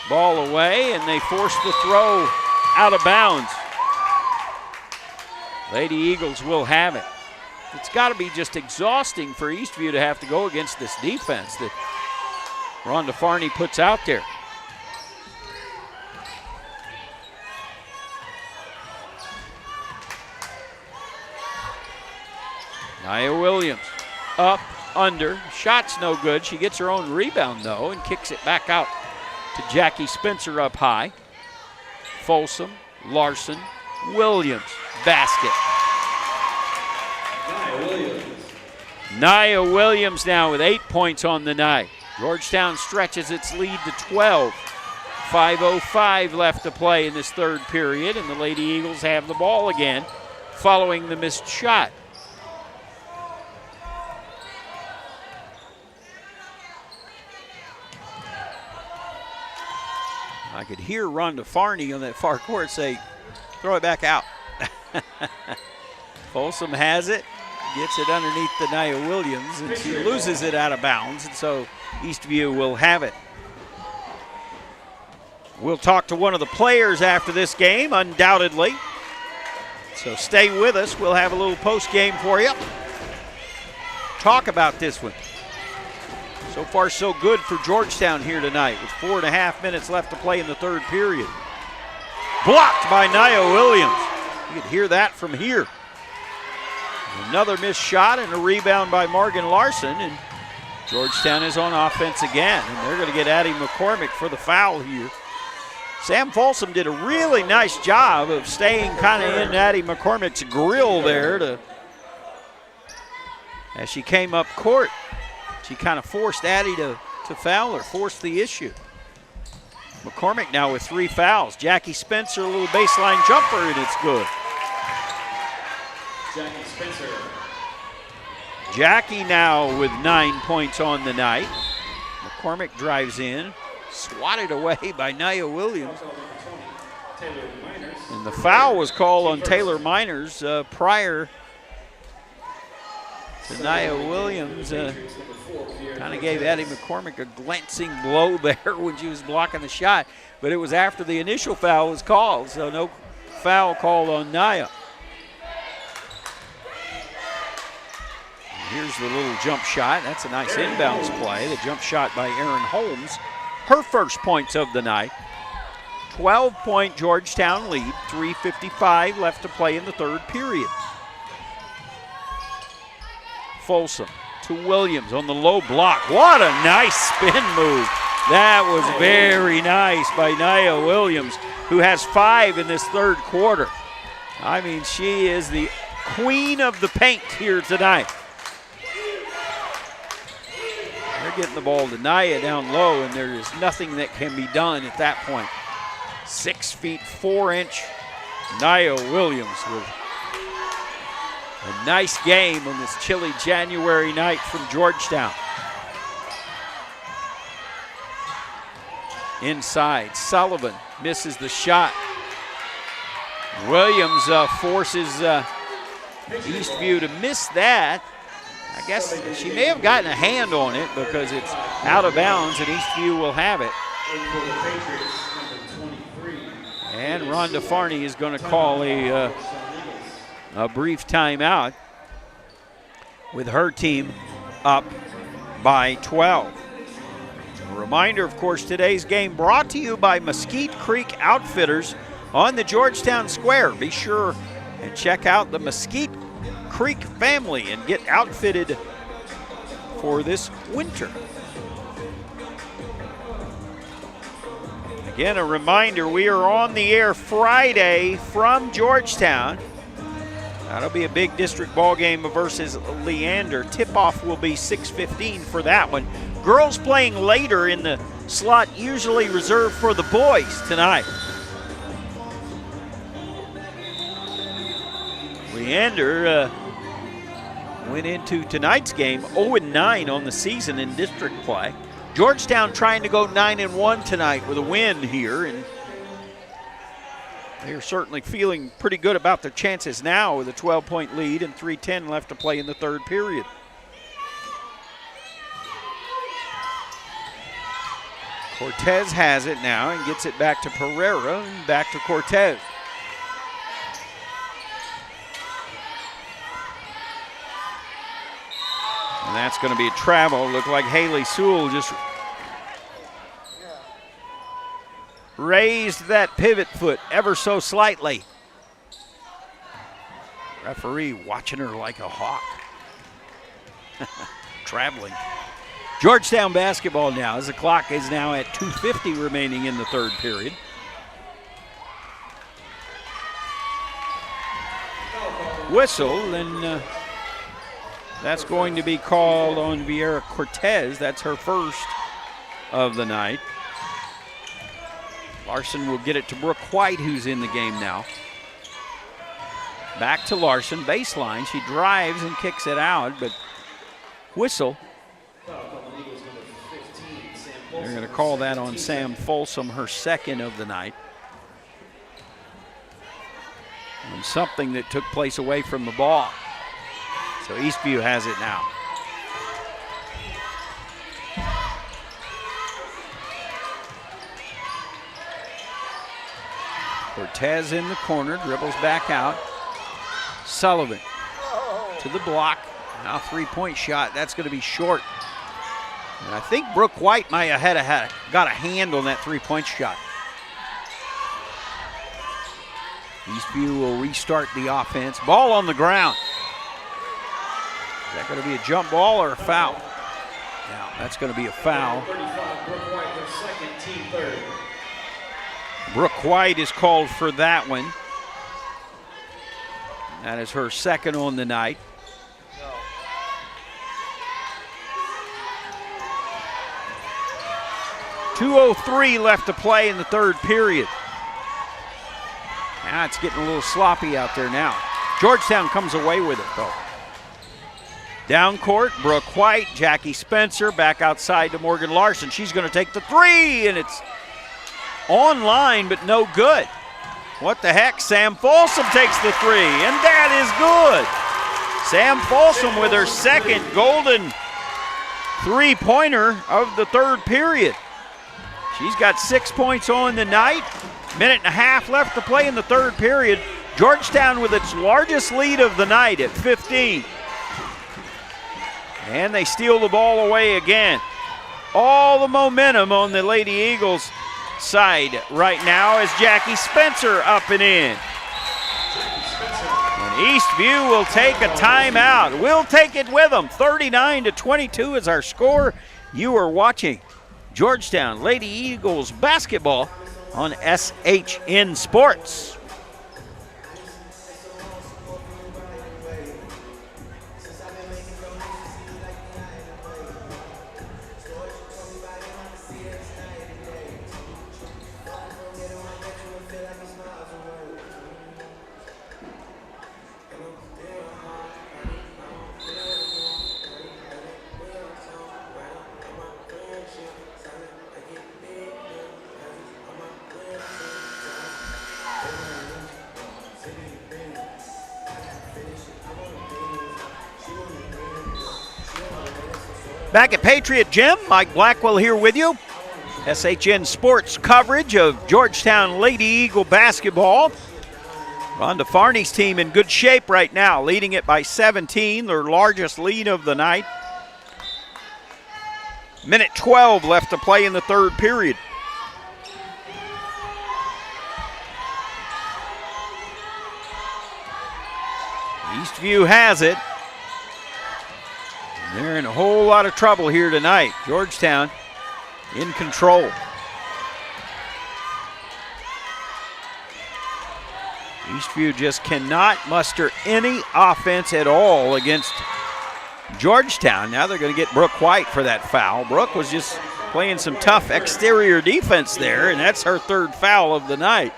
ball away and they forced the throw out of bounds. Lady Eagles will have it. It's got to be just exhausting for Eastview to have to go against this defense that Rhonda Farney puts out there. Nia Williams up, under, shot's no good. She gets her own rebound though and kicks it back out to Jackie Spencer up high. Folsom, Larson, Williams, basket. Nia Williams now with 8 points on the night. Georgetown stretches its lead to 12. 5:05 left to play in this third period, and the Lady Eagles have the ball again following the missed shot. I could hear Rhonda Farney on that far court say, throw it back out. Folsom has it, gets it underneath the Nia Williams, and she loses it out of bounds, and so Eastview will have it. We'll talk to one of the players after this game, undoubtedly. So stay with us. We'll have a little post game for you. Talk about this one. So far, so good for Georgetown here tonight with 4.5 minutes left to play in the third period. Blocked by Nia Williams. You can hear that from here. Another missed shot and a rebound by Morgan Larson, and Georgetown is on offense again, and they're going to get Addie McCormick for the foul here. Sam Folsom did a really nice job of staying kind of in Addie McCormick's grill there as she came up court. She kind of forced Addie to foul her, forced the issue. McCormick now with 3 fouls. Jackie Spencer, a little baseline jumper, and it's good. Jackie Spencer. Jackie now with 9 points on the night. McCormick drives in, swatted away by Nia Williams. And the foul was called on Taylor Miners prior to Nia Williams. Kind of gave Addie McCormick a glancing blow there when she was blocking the shot, but it was after the initial foul was called, so no foul called on Nia. Here's the little jump shot. That's a nice inbounds play. The jump shot by Erin Holmes. Her first points of the night. 12-point Georgetown lead. 3:55 left to play in the third period. Folsom to Williams on the low block. What a nice spin move. That was very nice by Nia Williams, who has 5 in this third quarter. I mean, she is the queen of the paint here tonight. They're getting the ball to Nia down low, and there is nothing that can be done at that point. 6 feet 4 inch Nia Williams with a nice game on this chilly January night from Georgetown. Inside, Sullivan misses the shot. Williams forces Eastview to miss that. I guess she may have gotten a hand on it because it's out of bounds, and Eastview will have it. And Rhonda Farney is going to call a brief timeout with her team up by 12. A reminder, of course, today's game brought to you by Mesquite Creek Outfitters on the Georgetown Square. Be sure and check out the Mesquite Creek family and get outfitted for this winter. Again, a reminder, we are on the air Friday from Georgetown. That'll be a big district ball game versus Leander. Tip-off will be 6:15 for that one. Girls playing later in the slot usually reserved for the boys tonight. Leander went into tonight's game 0-9 on the season in district play. Georgetown trying to go 9-1 tonight with a win here, and They're certainly feeling pretty good about their chances now with a 12-point lead and 3:10 left to play in the third period. Cortez has it now and gets it back to Pereira and back to Cortez. And that's going to be a travel. Look like Haley Sewell just raised that pivot foot ever so slightly. Referee watching her like a hawk. Traveling. Georgetown basketball now as the clock is now at 2:50 remaining in the third period. Whistle, and that's going to be called on Vieira Cortez. That's her first of the night. Larson will get it to Brooke White, who's in the game now. Back to Larson, baseline. She drives and kicks it out, but whistle. They're going to call that on Sam Folsom, her second of the night. And something that took place away from the ball. So Eastview has it now. Cortez in the corner, dribbles back out. Sullivan to the block. Now three-point shot. That's going to be short. And I think Brooke White might have got a hand on that three-point shot. Eastview will restart the offense. Ball on the ground. Is that going to be a jump ball or a foul? Now that's going to be a foul. 35, Brooke White, her second, team third. Brooke White is called for that one. That is her second on the night. .203 left to play in the third period. Now it's getting a little sloppy out there now. Georgetown comes away with it though. Down court, Brooke White, Jackie Spencer back outside to Morgan Larson. She's going to take the three, and it's online but no good. What the heck? Sam Folsom takes the three, and that is good. Sam Folsom with her second golden three-pointer of the third period. She's got 6 points on the night. Minute and a half left to play in the third period. Georgetown with its largest lead of the night at 15. And they steal the ball away again. All the momentum on the Lady Eagles side right now as Jackie Spencer up and in. And Eastview will take a timeout. We'll take it with them. 39-22 is our score. You are watching Georgetown Lady Eagles basketball on SHN Sports. Back at Patriot Gym, Mike Blackwell here with you. SHN Sports coverage of Georgetown Lady Eagle basketball. Rhonda Farney's team in good shape right now, leading it by 17, their largest lead of the night. Minute 12 left to play in the third period. Eastview has it. They're in a whole lot of trouble here tonight. Georgetown in control. Eastview just cannot muster any offense at all against Georgetown. Now they're going to get Brooke White for that foul. Brooke was just playing some tough exterior defense there, and that's her third foul of the night.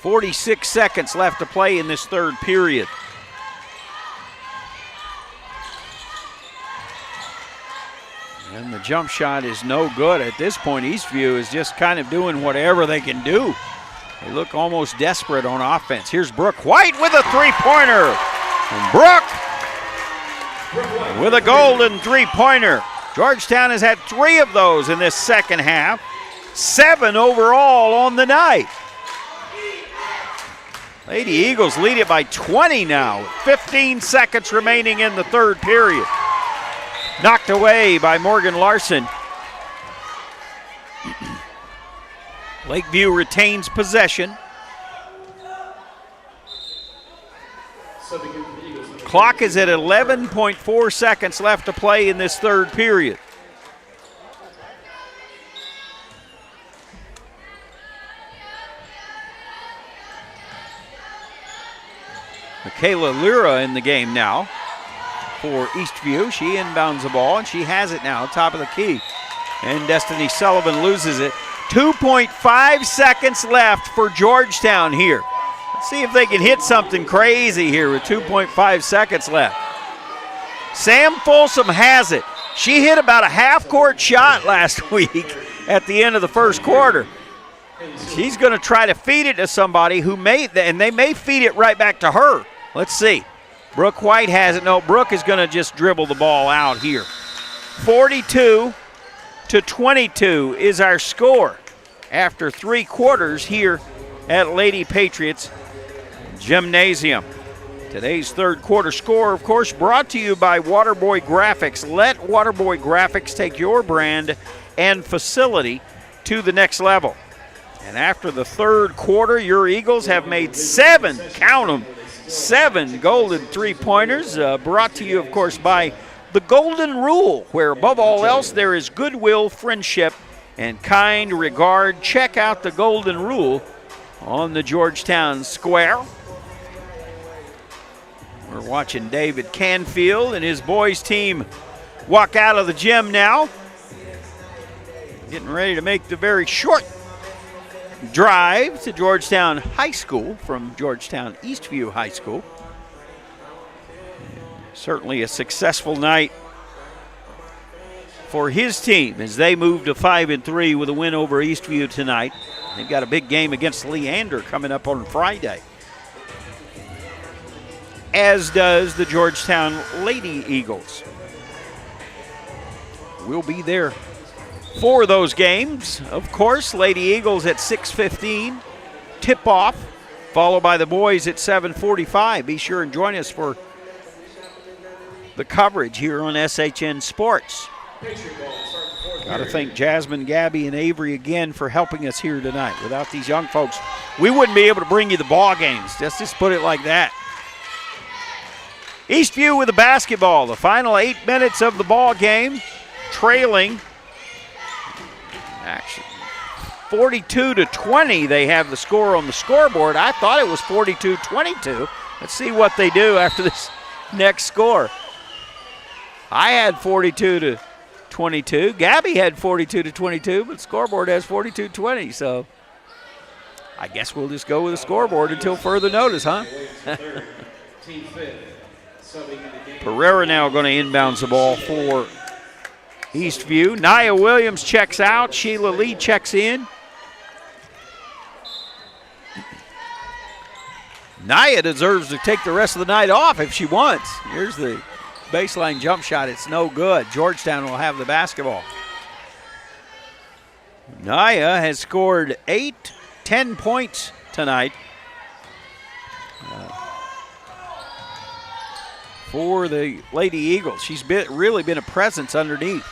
.46 seconds left to play in this third period. And the jump shot is no good. At this point, Eastview is just kind of doing whatever they can do. They look almost desperate on offense. Here's Brooke White with a three-pointer. And Brooke with a golden three-pointer. Georgetown has had 3 of those in this second half. 7 overall on the night. Lady Eagles lead it by 20 now. 15 seconds remaining in the third period. Knocked away by Morgan Larson. Lakeview retains possession. Clock is at 11.4 seconds left to play in this third period. Michaela Lira in the game now for Eastview. She inbounds the ball, and she has it now, top of the key. And Destiny Sullivan loses it. 2.5 seconds left for Georgetown here. Let's see if they can hit something crazy here with 2.5 seconds left. Sam Folsom has it. She hit about a half-court shot last week at the end of the first quarter. She's going to try to feed it to somebody who and they may feed it right back to her. Let's see. Brooke White has it. No, Brooke is going to just dribble the ball out here. 42-22 is our score after 3 quarters here at Lady Patriots Gymnasium. Today's third quarter score, of course, brought to you by Waterboy Graphics. Let Waterboy Graphics take your brand and facility to the next level. And after the third quarter, your Eagles have made 7, count them, 7 golden three-pointers, brought to you, of course, by the Golden Rule, where above all else there is goodwill, friendship, and kind regard. Check out the Golden Rule on the Georgetown Square. We're watching David Canfield and his boys team walk out of the gym now. Getting ready to make the very short drive to Georgetown High School from Georgetown Eastview High School. Certainly a successful night for his team as they move to 5-3 with a win over Eastview tonight. They've got a big game against Leander coming up on Friday, as does the Georgetown Lady Eagles. We'll be there for those games. Of course, Lady Eagles at 6:15, tip-off, followed by the boys at 7:45. Be sure and join us for the coverage here on SHN Sports. Got to thank Jasmine, Gabby, and Avery again for helping us here tonight. Without these young folks, we wouldn't be able to bring you the ball games. Just put it like that. Eastview with the basketball. The final 8 minutes of the ball game, trailing. Actually, 42-20. They have the score on the scoreboard. I thought it was 42-22. Let's see what they do after this next score. I had 42-22. Gabby had 42-22, but the scoreboard has 42-20. So I guess we'll just go with the scoreboard until further notice, huh? Pereira now going to inbounds the ball for Eastview. Nia Williams checks out. Sheila Lee checks in. Nia deserves to take the rest of the night off if she wants. Here's the baseline jump shot. It's no good. Georgetown will have the basketball. Nia has scored 10 points tonight for the Lady Eagles. She's really been a presence underneath.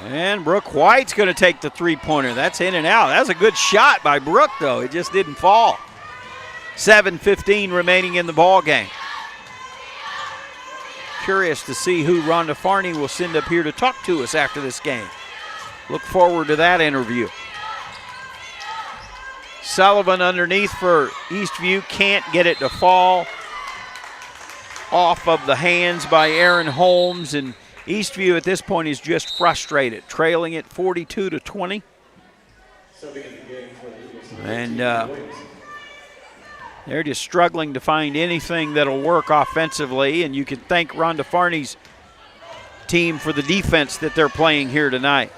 And Brooke White's going to take the three-pointer. That's in and out. That was a good shot by Brooke, though. It just didn't fall. 7:15 remaining in the ball game. Curious to see who Rhonda Farney will send up here to talk to us after this game. Look forward to that interview. Sullivan underneath for Eastview. Can't get it to fall. Off of the hands by Aaron Holmes, and Eastview at this point is just frustrated, trailing it 42-20. And they're just struggling to find anything that'll work offensively, and you can thank Rhonda Farney's team for the defense that they're playing here tonight.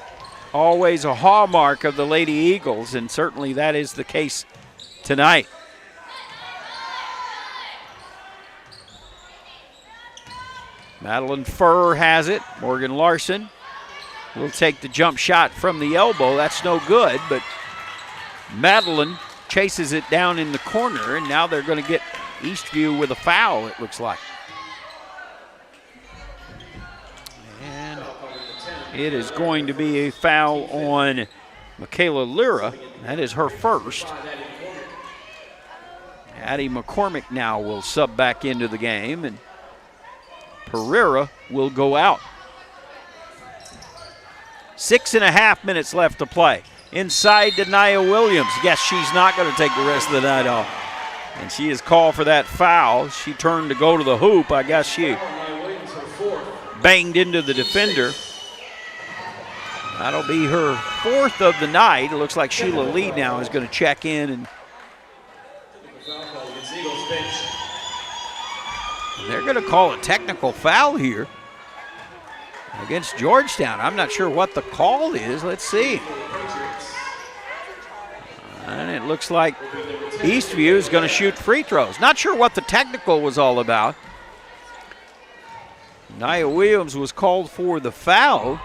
Always a hallmark of the Lady Eagles, and certainly that is the case tonight. Madeline Furr has it. Morgan Larson will take the jump shot from the elbow. That's no good, but Madeline chases it down in the corner, and now they're going to get Eastview with a foul, it looks like. And it is going to be a foul on Michaela Lyra. That is her first. Addie McCormick now will sub back into the game, and Pereira will go out. 6.5 minutes left to play. Inside to Nia Williams. Yes, she's not going to take the rest of the night off. And she is called for that foul. She turned to go to the hoop. I guess she banged into the defender. That'll be her fourth of the night. It looks like Sheila Lee now is going to check in. And they're going to call a technical foul here against Georgetown. I'm not sure what the call is. Let's see. And it looks like Eastview is going to shoot free throws. Not sure what the technical was all about. Nia Williams was called for the foul.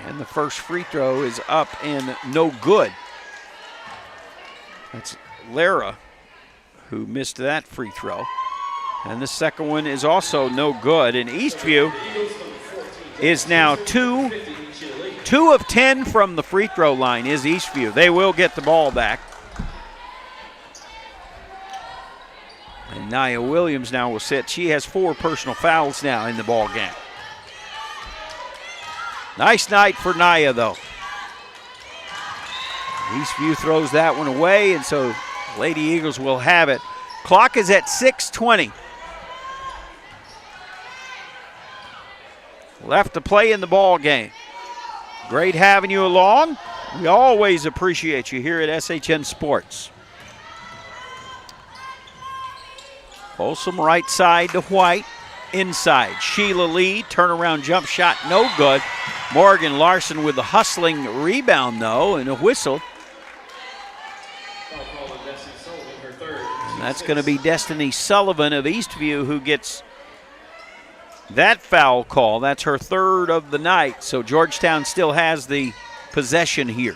And the first free throw is up and no good. That's Lara who missed that free throw. And the second one is also no good. And Eastview is now 2 of 10 from the free throw line is Eastview. They will get the ball back. And Nia Williams now will sit. She has 4 personal fouls now in the ball game. Nice night for Nia, though. Eastview throws that one away, and so Lady Eagles will have it. Clock is at 6:20. Left to play in the ball game. Great having you along. We always appreciate you here at SHN Sports. Folsom right side to White. Inside, Sheila Lee, turnaround jump shot, no good. Morgan Larson with the hustling rebound, though, and a whistle. And that's going to be Destiny Sullivan of Eastview who gets that foul call. That's her third of the night, so Georgetown still has the possession here.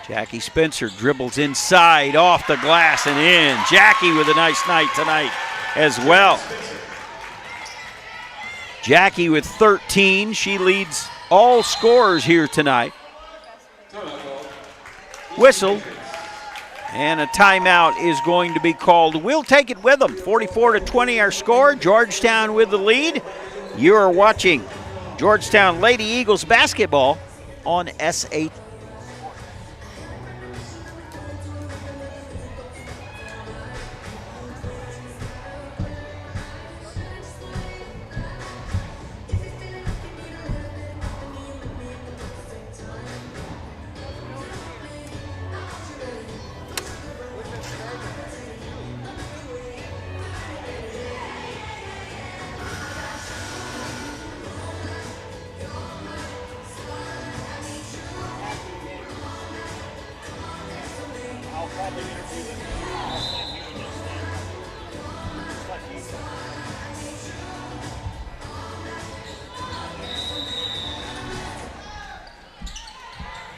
Jackie Spencer dribbles inside, off the glass and in. Jackie with a nice night tonight as well. Jackie with 13. She leads all scorers here tonight. Whistle. And a timeout is going to be called. We'll take it with them. 44-20 our score. Georgetown with the lead. You are watching Georgetown Lady Eagles basketball on S8.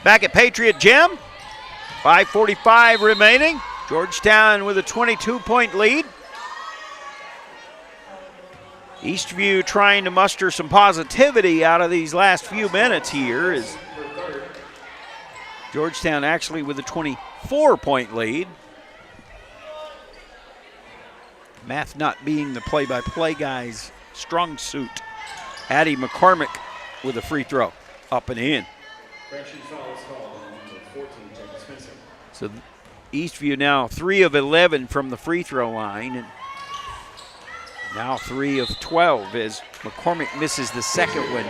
Back at Patriot Gym, 5:45 remaining. Georgetown with a 22-point lead. Eastview trying to muster some positivity out of these last few minutes here. Is Georgetown actually with a 24-point lead. Math not being the play-by-play guy's strong suit. Addie McCormick with a free throw, up and in. So Eastview now 3 of 11 from the free throw line, and now 3 of 12 as McCormick misses the second one.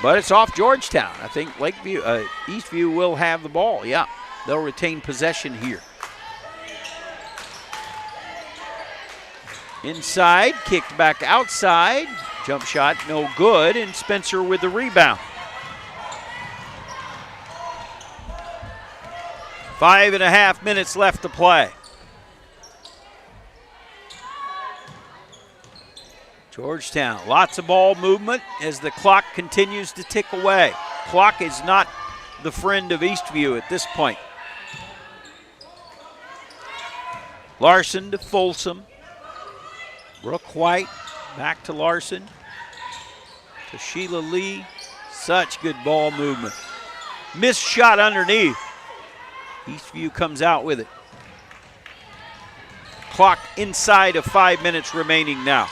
But it's off Georgetown. I think Eastview will have the ball, yeah. They'll retain possession here. Inside, kicked back outside. Jump shot, no good, and Spencer with the rebound. 5.5 minutes left to play. Georgetown, lots of ball movement as the clock continues to tick away. Clock is not the friend of Eastview at this point. Larson to Folsom. Brooke White back to Larson. To Sheila Lee. Such good ball movement. Missed shot underneath. Eastview comes out with it. Clock inside of 5 minutes remaining now.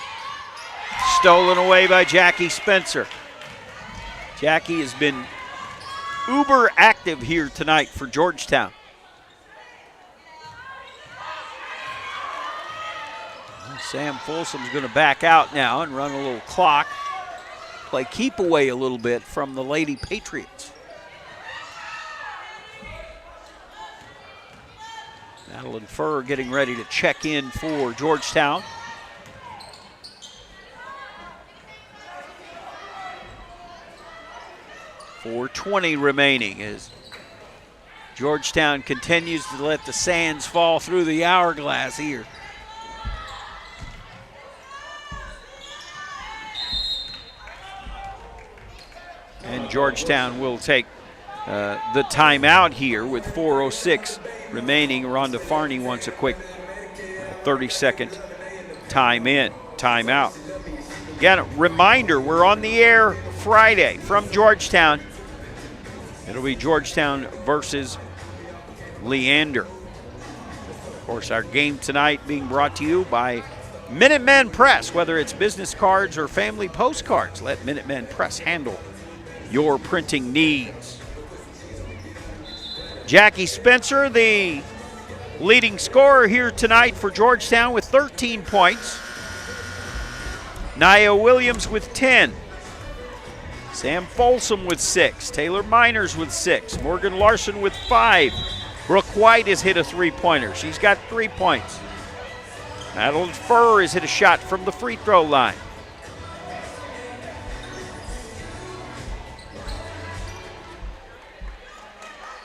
Stolen away by Jackie Spencer. Jackie has been uber active here tonight for Georgetown. Sam Folsom's going to back out now and run a little clock. Play keep away a little bit from the Lady Patriots. Madeline Furr getting ready to check in for Georgetown. .420 remaining as Georgetown continues to let the sands fall through the hourglass here. And Georgetown will take the timeout here with 4:06 remaining. Rhonda Farney wants a quick 30-second timeout. Again, a reminder, we're on the air Friday from Georgetown. It'll be Georgetown versus Leander. Of course, our game tonight being brought to you by Minutemen Press. Whether it's business cards or family postcards, let Minutemen Press handle your printing needs. Jackie Spencer, the leading scorer here tonight for Georgetown with 13 points. Nia Williams with 10. Sam Folsom with 6. Taylor Miners with 6. Morgan Larson with 5. Brooke White has hit a three-pointer. She's got 3 points. Madeline Furr has hit a shot from the free throw line.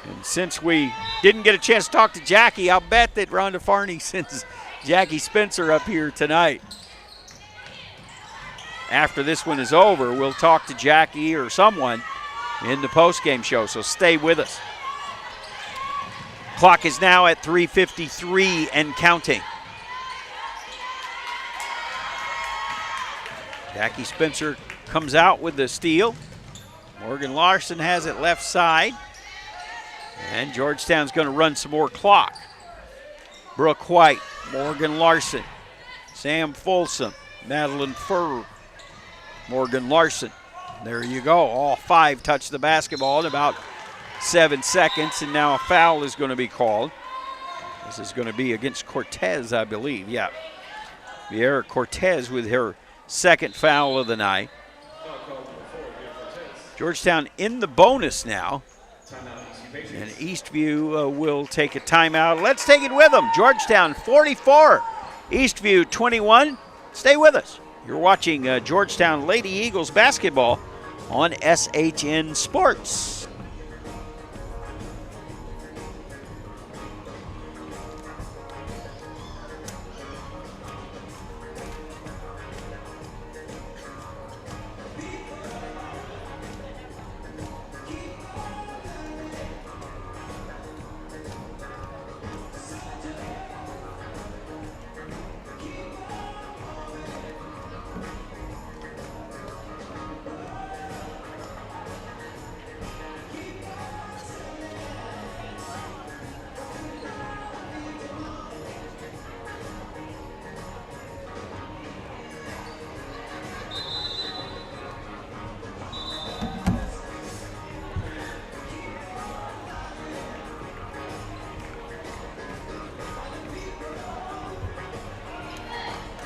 And since we didn't get a chance to talk to Jackie, I'll bet that Rhonda Farney sends Jackie Spencer up here tonight. After this one is over, we'll talk to Jackie or someone in the postgame show, so stay with us. Clock is now at 3:53 and counting. Jackie Spencer comes out with the steal. Morgan Larson has it left side. And Georgetown's going to run some more clock. Brooke White, Morgan Larson, Sam Folsom, Madeline Furr, Morgan Larson. There you go. All 5 touch the basketball in about 7 seconds, and now a foul is going to be called. This is going to be against Cortez, I believe. Yeah. Vieira Cortez with her second foul of the night. Georgetown in the bonus now. And Eastview will take a timeout. Let's take it with them. Georgetown 44, Eastview 21. Stay with us. You're watching Georgetown Lady Eagles basketball on SHN Sports.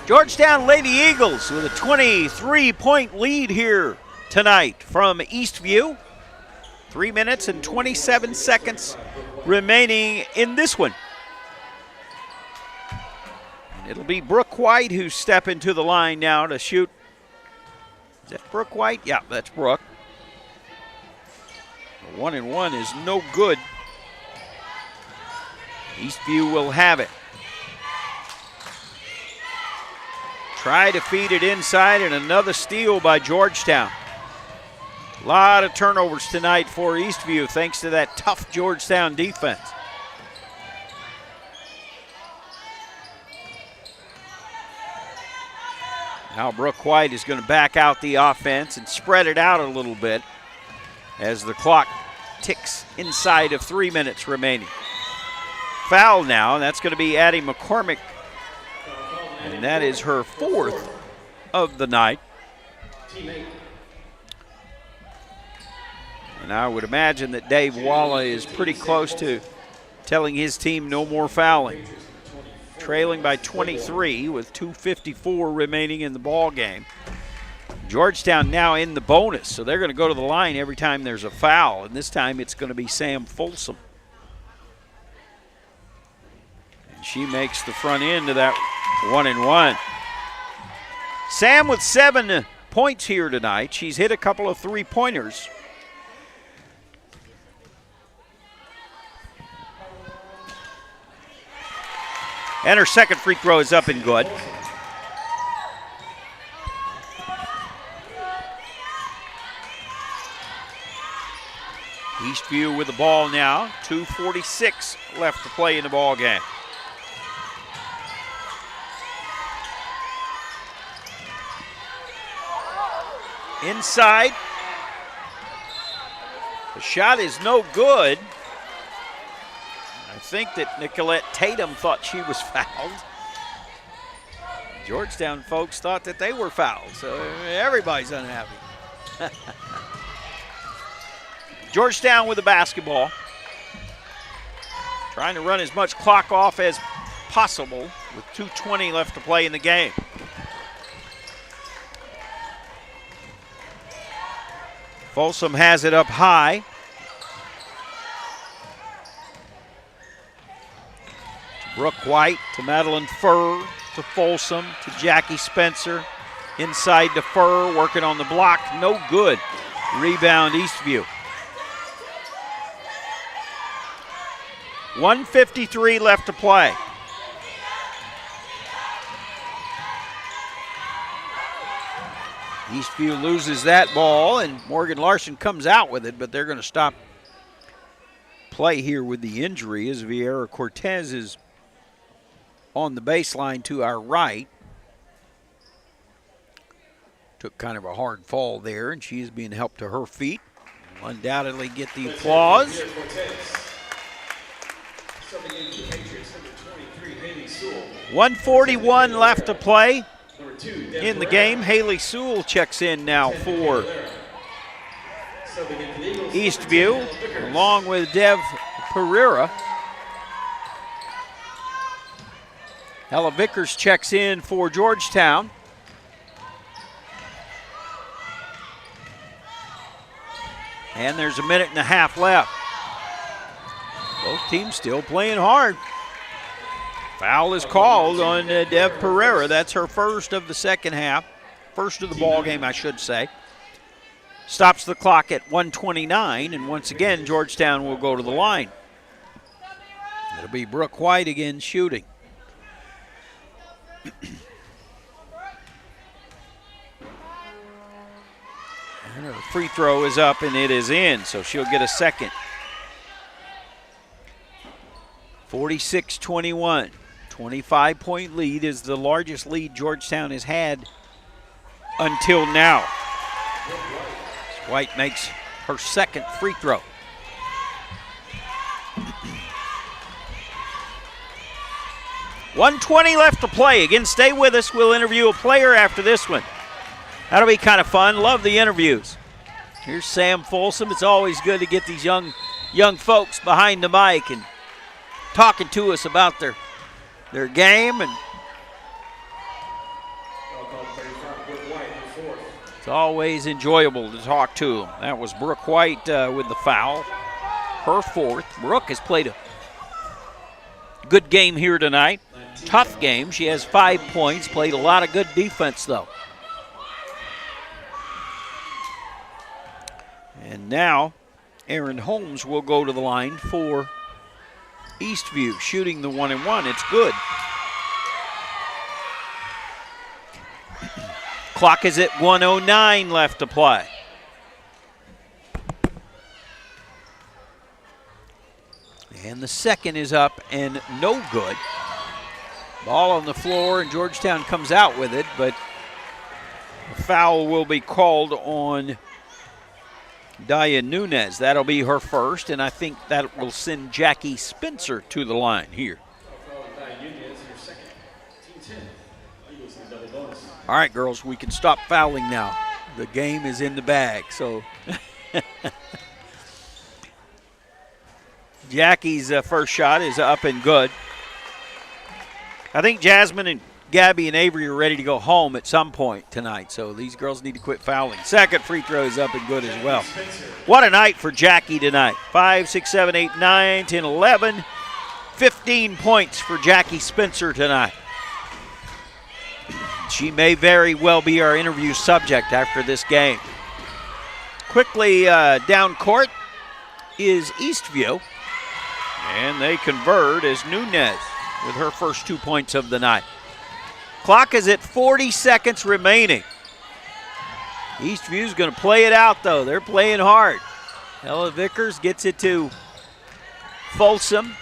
Georgetown Lady Eagles with a 23-point lead here tonight from Eastview. 3 minutes and 27 seconds remaining in this one. It'll be Brooke White who's stepping to the line now to shoot. Is that Brooke White? Yeah, that's Brooke. 1-1 is no good. Eastview will have it. Try to feed it inside, and another steal by Georgetown. A lot of turnovers tonight for Eastview thanks to that tough Georgetown defense. Now Brooke White is going to back out the offense and spread it out a little bit as the clock ticks inside of 3 minutes remaining. Foul now, and that's going to be Addie McCormick, and that is her 4th of the night. And I would imagine that Dave Walla is pretty close to telling his team no more fouling. Trailing by 23 with 2:54 remaining in the ball game. Georgetown now in the bonus, so they're going to go to the line every time there's a foul, and this time it's going to be Sam Folsom. And she makes the front end of that 1-1. Sam with 7 points here tonight. She's hit a couple of three-pointers. And her second free throw is up and good. Eastview with the ball now. 2:46 left to play in the ball game. Inside. The shot is no good. I think that Nicolette Tatum thought she was fouled. Georgetown folks thought that they were fouled, so everybody's unhappy. Georgetown with the basketball. Trying to run as much clock off as possible with 2:20 left to play in the game. Folsom has it up high. Brooke White to Madeline Furr to Folsom to Jackie Spencer. Inside to Furr, working on the block, no good. Rebound Eastview. 1:53 left to play. Eastview loses that ball, and Morgan Larson comes out with it, but they're going to stop play here with the injury as Vieira Cortez is on the baseline to our right. Took kind of a hard fall there, and she is being helped to her feet. Will undoubtedly get the applause. 1:41 left to play in the game. Haley Sewell checks in now for Eastview, along with Dev Pereira. Ella Vickers checks in for Georgetown. And there's a minute and a half left. Both teams still playing hard. Foul is called on Dev Pereira. That's her first of the second half. First of the ball game, I should say. Stops the clock at 1:29, and once again, Georgetown will go to the line. It'll be Brooke White again shooting. And her free throw is up and it is in, so she'll get a second. 46-21. 25-point lead is the largest lead Georgetown has had until now. White makes her second free throw. $1:20 left to play. Again, stay with us. We'll interview a player after this one. That'll be kind of fun. Love the interviews. Here's Sam Folsom. It's always good to get these young folks behind the mic and talking to us about their game, and it's always enjoyable to talk to them. That was Brooke White with the foul. her fourth. Brooke has played a good game here tonight. Tough game. She has 5 points. Played a lot of good defense, though. And now Aaron Holmes will go to the line for Eastview, shooting the 1-and-1. It's good. Clock is at 1:09 left to play. And the second is up and no good. Ball on the floor, and Georgetown comes out with it, but a foul will be called on Daya Nunez. That'll be her first, and I think that will send Jackie Spencer to the line here. All right, girls, we can stop fouling now. The game is in the bag, so. Jackie's first shot is up and good. I think Jasmine and Gabby and Avery are ready to go home at some point tonight, so these girls need to quit fouling. Second free throw is up and good as well. What a night for Jackie tonight. 5, 6, 7, 8, 9, 10, 11. 15 points for Jackie Spencer tonight. She may very well be our interview subject after this game. Quickly down court is Eastview, and they convert as Nunez with her first 2 points of the night. Clock is at 40 seconds remaining. Eastview's going to play it out, though. They're playing hard. Ella Vickers gets it to Folsom.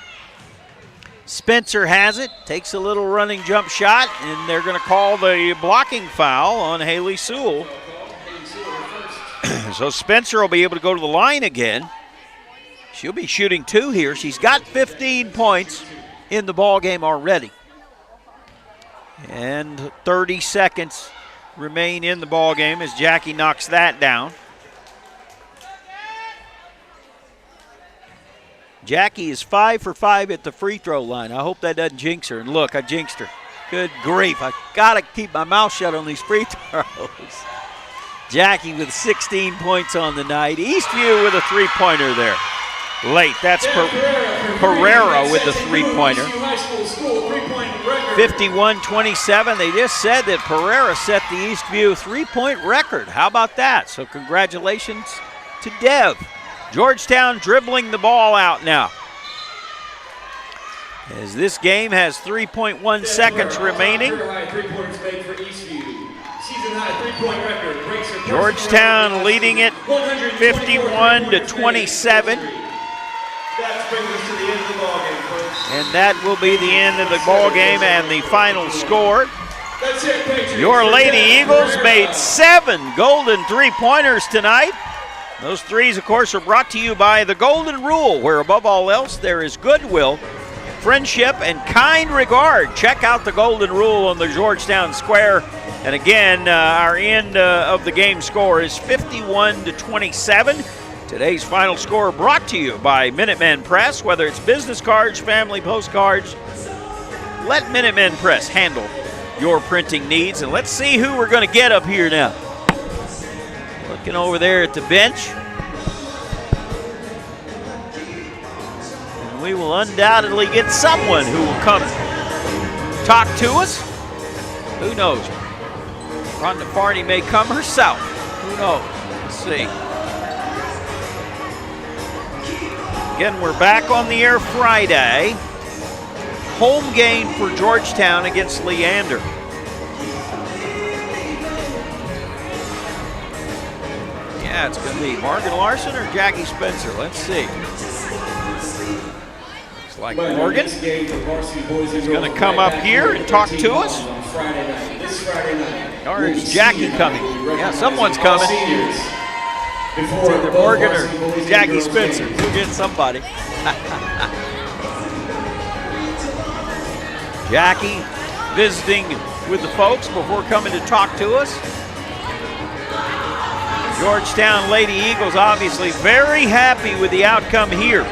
Spencer has it, takes a little running jump shot, and they're going to call the blocking foul on Haley Sewell. So Spencer will be able to go to the line again. She'll be shooting 2 here. She's got 15 points in the ball game already. And 30 seconds remain in the ball game as Jackie knocks that down. Jackie is 5 for 5 at the free throw line. I hope that doesn't jinx her. And look, I jinxed her. Good grief. I got to keep my mouth shut on these free throws. Jackie with 16 points on the night. Eastview with a three-pointer there. Late. That's Pereira with the three-pointer. 51-27. They just said that Pereira set the Eastview three-point record. How about that? So congratulations to Dev. Georgetown dribbling the ball out now. As this game has 3.1 seconds remaining. Georgetown leading it 51-27. And that will be the end of the ball game and the final score. Your Lady Eagles made 7 golden three-pointers tonight. Those threes, of course, are brought to you by the Golden Rule, where above all else there is goodwill, friendship, and kind regard. Check out the Golden Rule on the Georgetown Square. And again, our end of the game score is 51-27. Today's final score brought to you by Minutemen Press. Whether it's business cards, family postcards, let Minutemen Press handle your printing needs. And let's see who we're going to get up here now. Looking over there at the bench. And we will undoubtedly get someone who will come talk to us. Who knows? Rhonda Farney may come herself. Who knows? Let's see. Again, we're back on the air Friday. Home game for Georgetown against Leander. Yeah, it's going to be Morgan Larson or Jackie Spencer. Let's see. Looks like Morgan is going to come up here and talk to us. Or is Jackie coming? Yeah, someone's coming. It's either Morgan or Jackie Spencer. We'll get somebody. Jackie visiting with the folks before coming to talk to us. Georgetown Lady Eagles obviously very happy with the outcome here.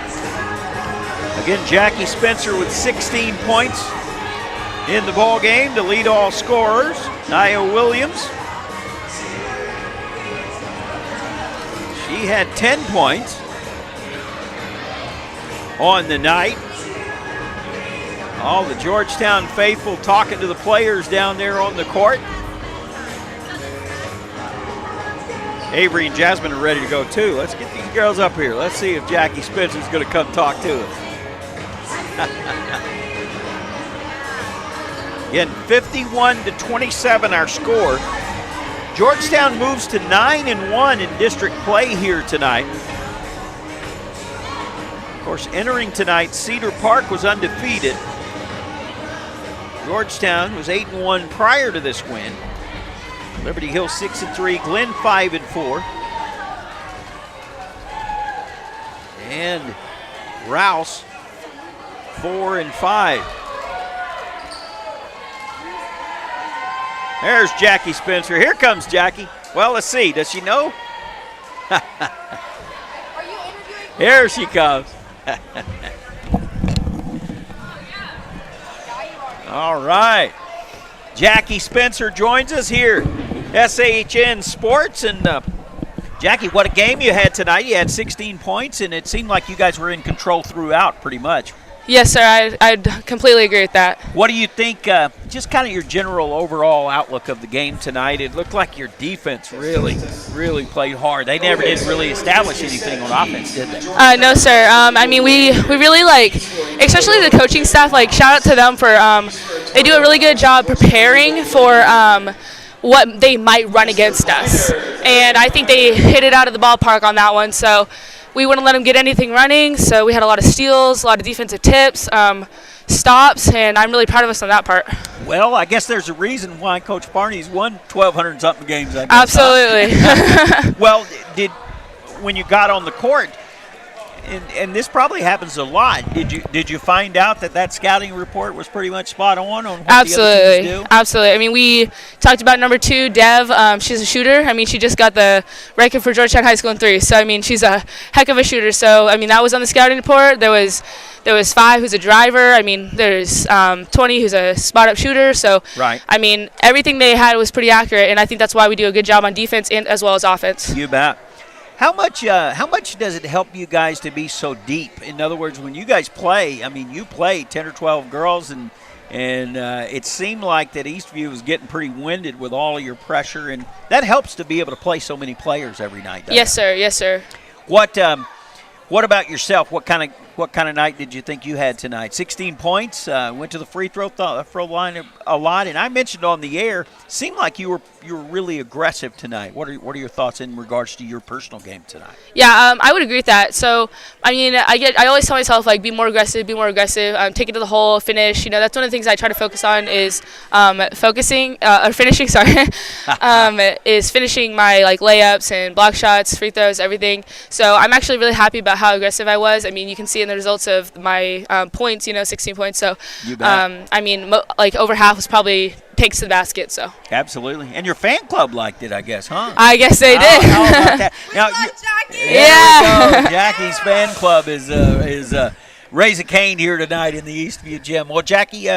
Again, Jackie Spencer with 16 points in the ball game to lead all scorers. Nia Williams, she had 10 points. on the night. All the Georgetown faithful talking to the players down there on the court. Avery and Jasmine are ready to go too. Let's get these girls up here. Let's see if Jackie Spencer's going to come talk to us. Again, 51-27 our score. Georgetown moves to 9-1 in district play here tonight. Of course, entering tonight, Cedar Park was undefeated. Georgetown was 8-1 prior to this win. Liberty Hill 6-3, Glenn 5-4. And Rouse 4-5. There's Jackie Spencer. Here comes Jackie. Well, let's see. Does she know? Are you interviewing? Here she comes. All right. Jackie Spencer joins us here, SHN Sports. And Jackie, what a game you had tonight. You had 16 points, and it seemed like you guys were in control throughout pretty much. Yes, sir. I'd completely agree with that. What do you think, just kind of your general overall outlook of the game tonight? It looked like your defense really played hard. They never did really establish anything on offense, did they? No, sir. I mean, we really, especially the coaching staff, shout out to them for they do a really good job preparing for what they might run against us. And I think they hit it out of the ballpark on that one. So we wouldn't let them get anything running. So we had a lot of steals, a lot of defensive tips, stops, and I'm really proud of us on that part. Well, I guess there's a reason why Coach Barney's won 1,200-something games. I guess. Absolutely. Well, when you got on the court, and this probably happens a lot, did you find out that scouting report was pretty much spot on what Absolutely. the other teams do? Absolutely. I mean, we talked about number 2, Dev. She's a shooter. I mean, she just got the ranking for Georgetown High School in 3. So, I mean, she's a heck of a shooter. So, I mean, that was on the scouting report. There was 5 who's a driver. I mean, there's 20 who's a spot-up shooter. So, right. I mean, everything they had was pretty accurate, and I think that's why we do a good job on defense and as well as offense. You bet. How much does it help you guys to be so deep? In other words, when you guys play, I mean, you play 10 or 12 girls, and it seemed like that Eastview was getting pretty winded with all of your pressure, and that helps to be able to play so many players every night. Yes, sir. Yes, sir. What about yourself? What kind of night did you think you had tonight? 16 points. Went to the free throw line a lot, and I mentioned on the air. Seemed like you were really aggressive tonight. What are your thoughts in regards to your personal game tonight? Yeah, I would agree with that. So, I mean, I always tell myself be more aggressive, take it to the hole, finish. You know, that's one of the things I try to focus on is finishing. Sorry, is finishing my layups and block shots, free throws, everything. So I'm actually really happy about how aggressive I was. I mean, you can see in the results of my points, 16 points. So, I mean, over half was probably takes to the basket. So absolutely, and your fan club liked it, I guess, huh? I guess they did. How about that? Now, Jackie. Yeah, Jackie's fan club is raise a cane here tonight in the Eastview Gym. Well, Jackie,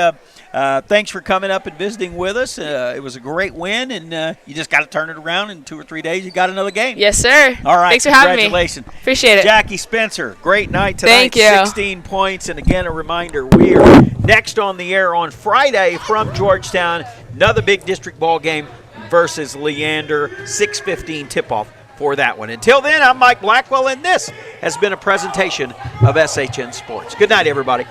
thanks for coming up and visiting with us. It was a great win, and you just got to turn it around in 2 or 3 days. You got another game. Yes, sir. All right. Thanks for having me. Congratulations. Appreciate it. Jackie Spencer, great night tonight. Thank you. 16 points. And again, a reminder, we are next on the air on Friday from Georgetown. Another big district ball game versus Leander. 6:15 tip-off for that one. Until then, I'm Mike Blackwell, and this has been a presentation of SHN Sports. Good night, everybody.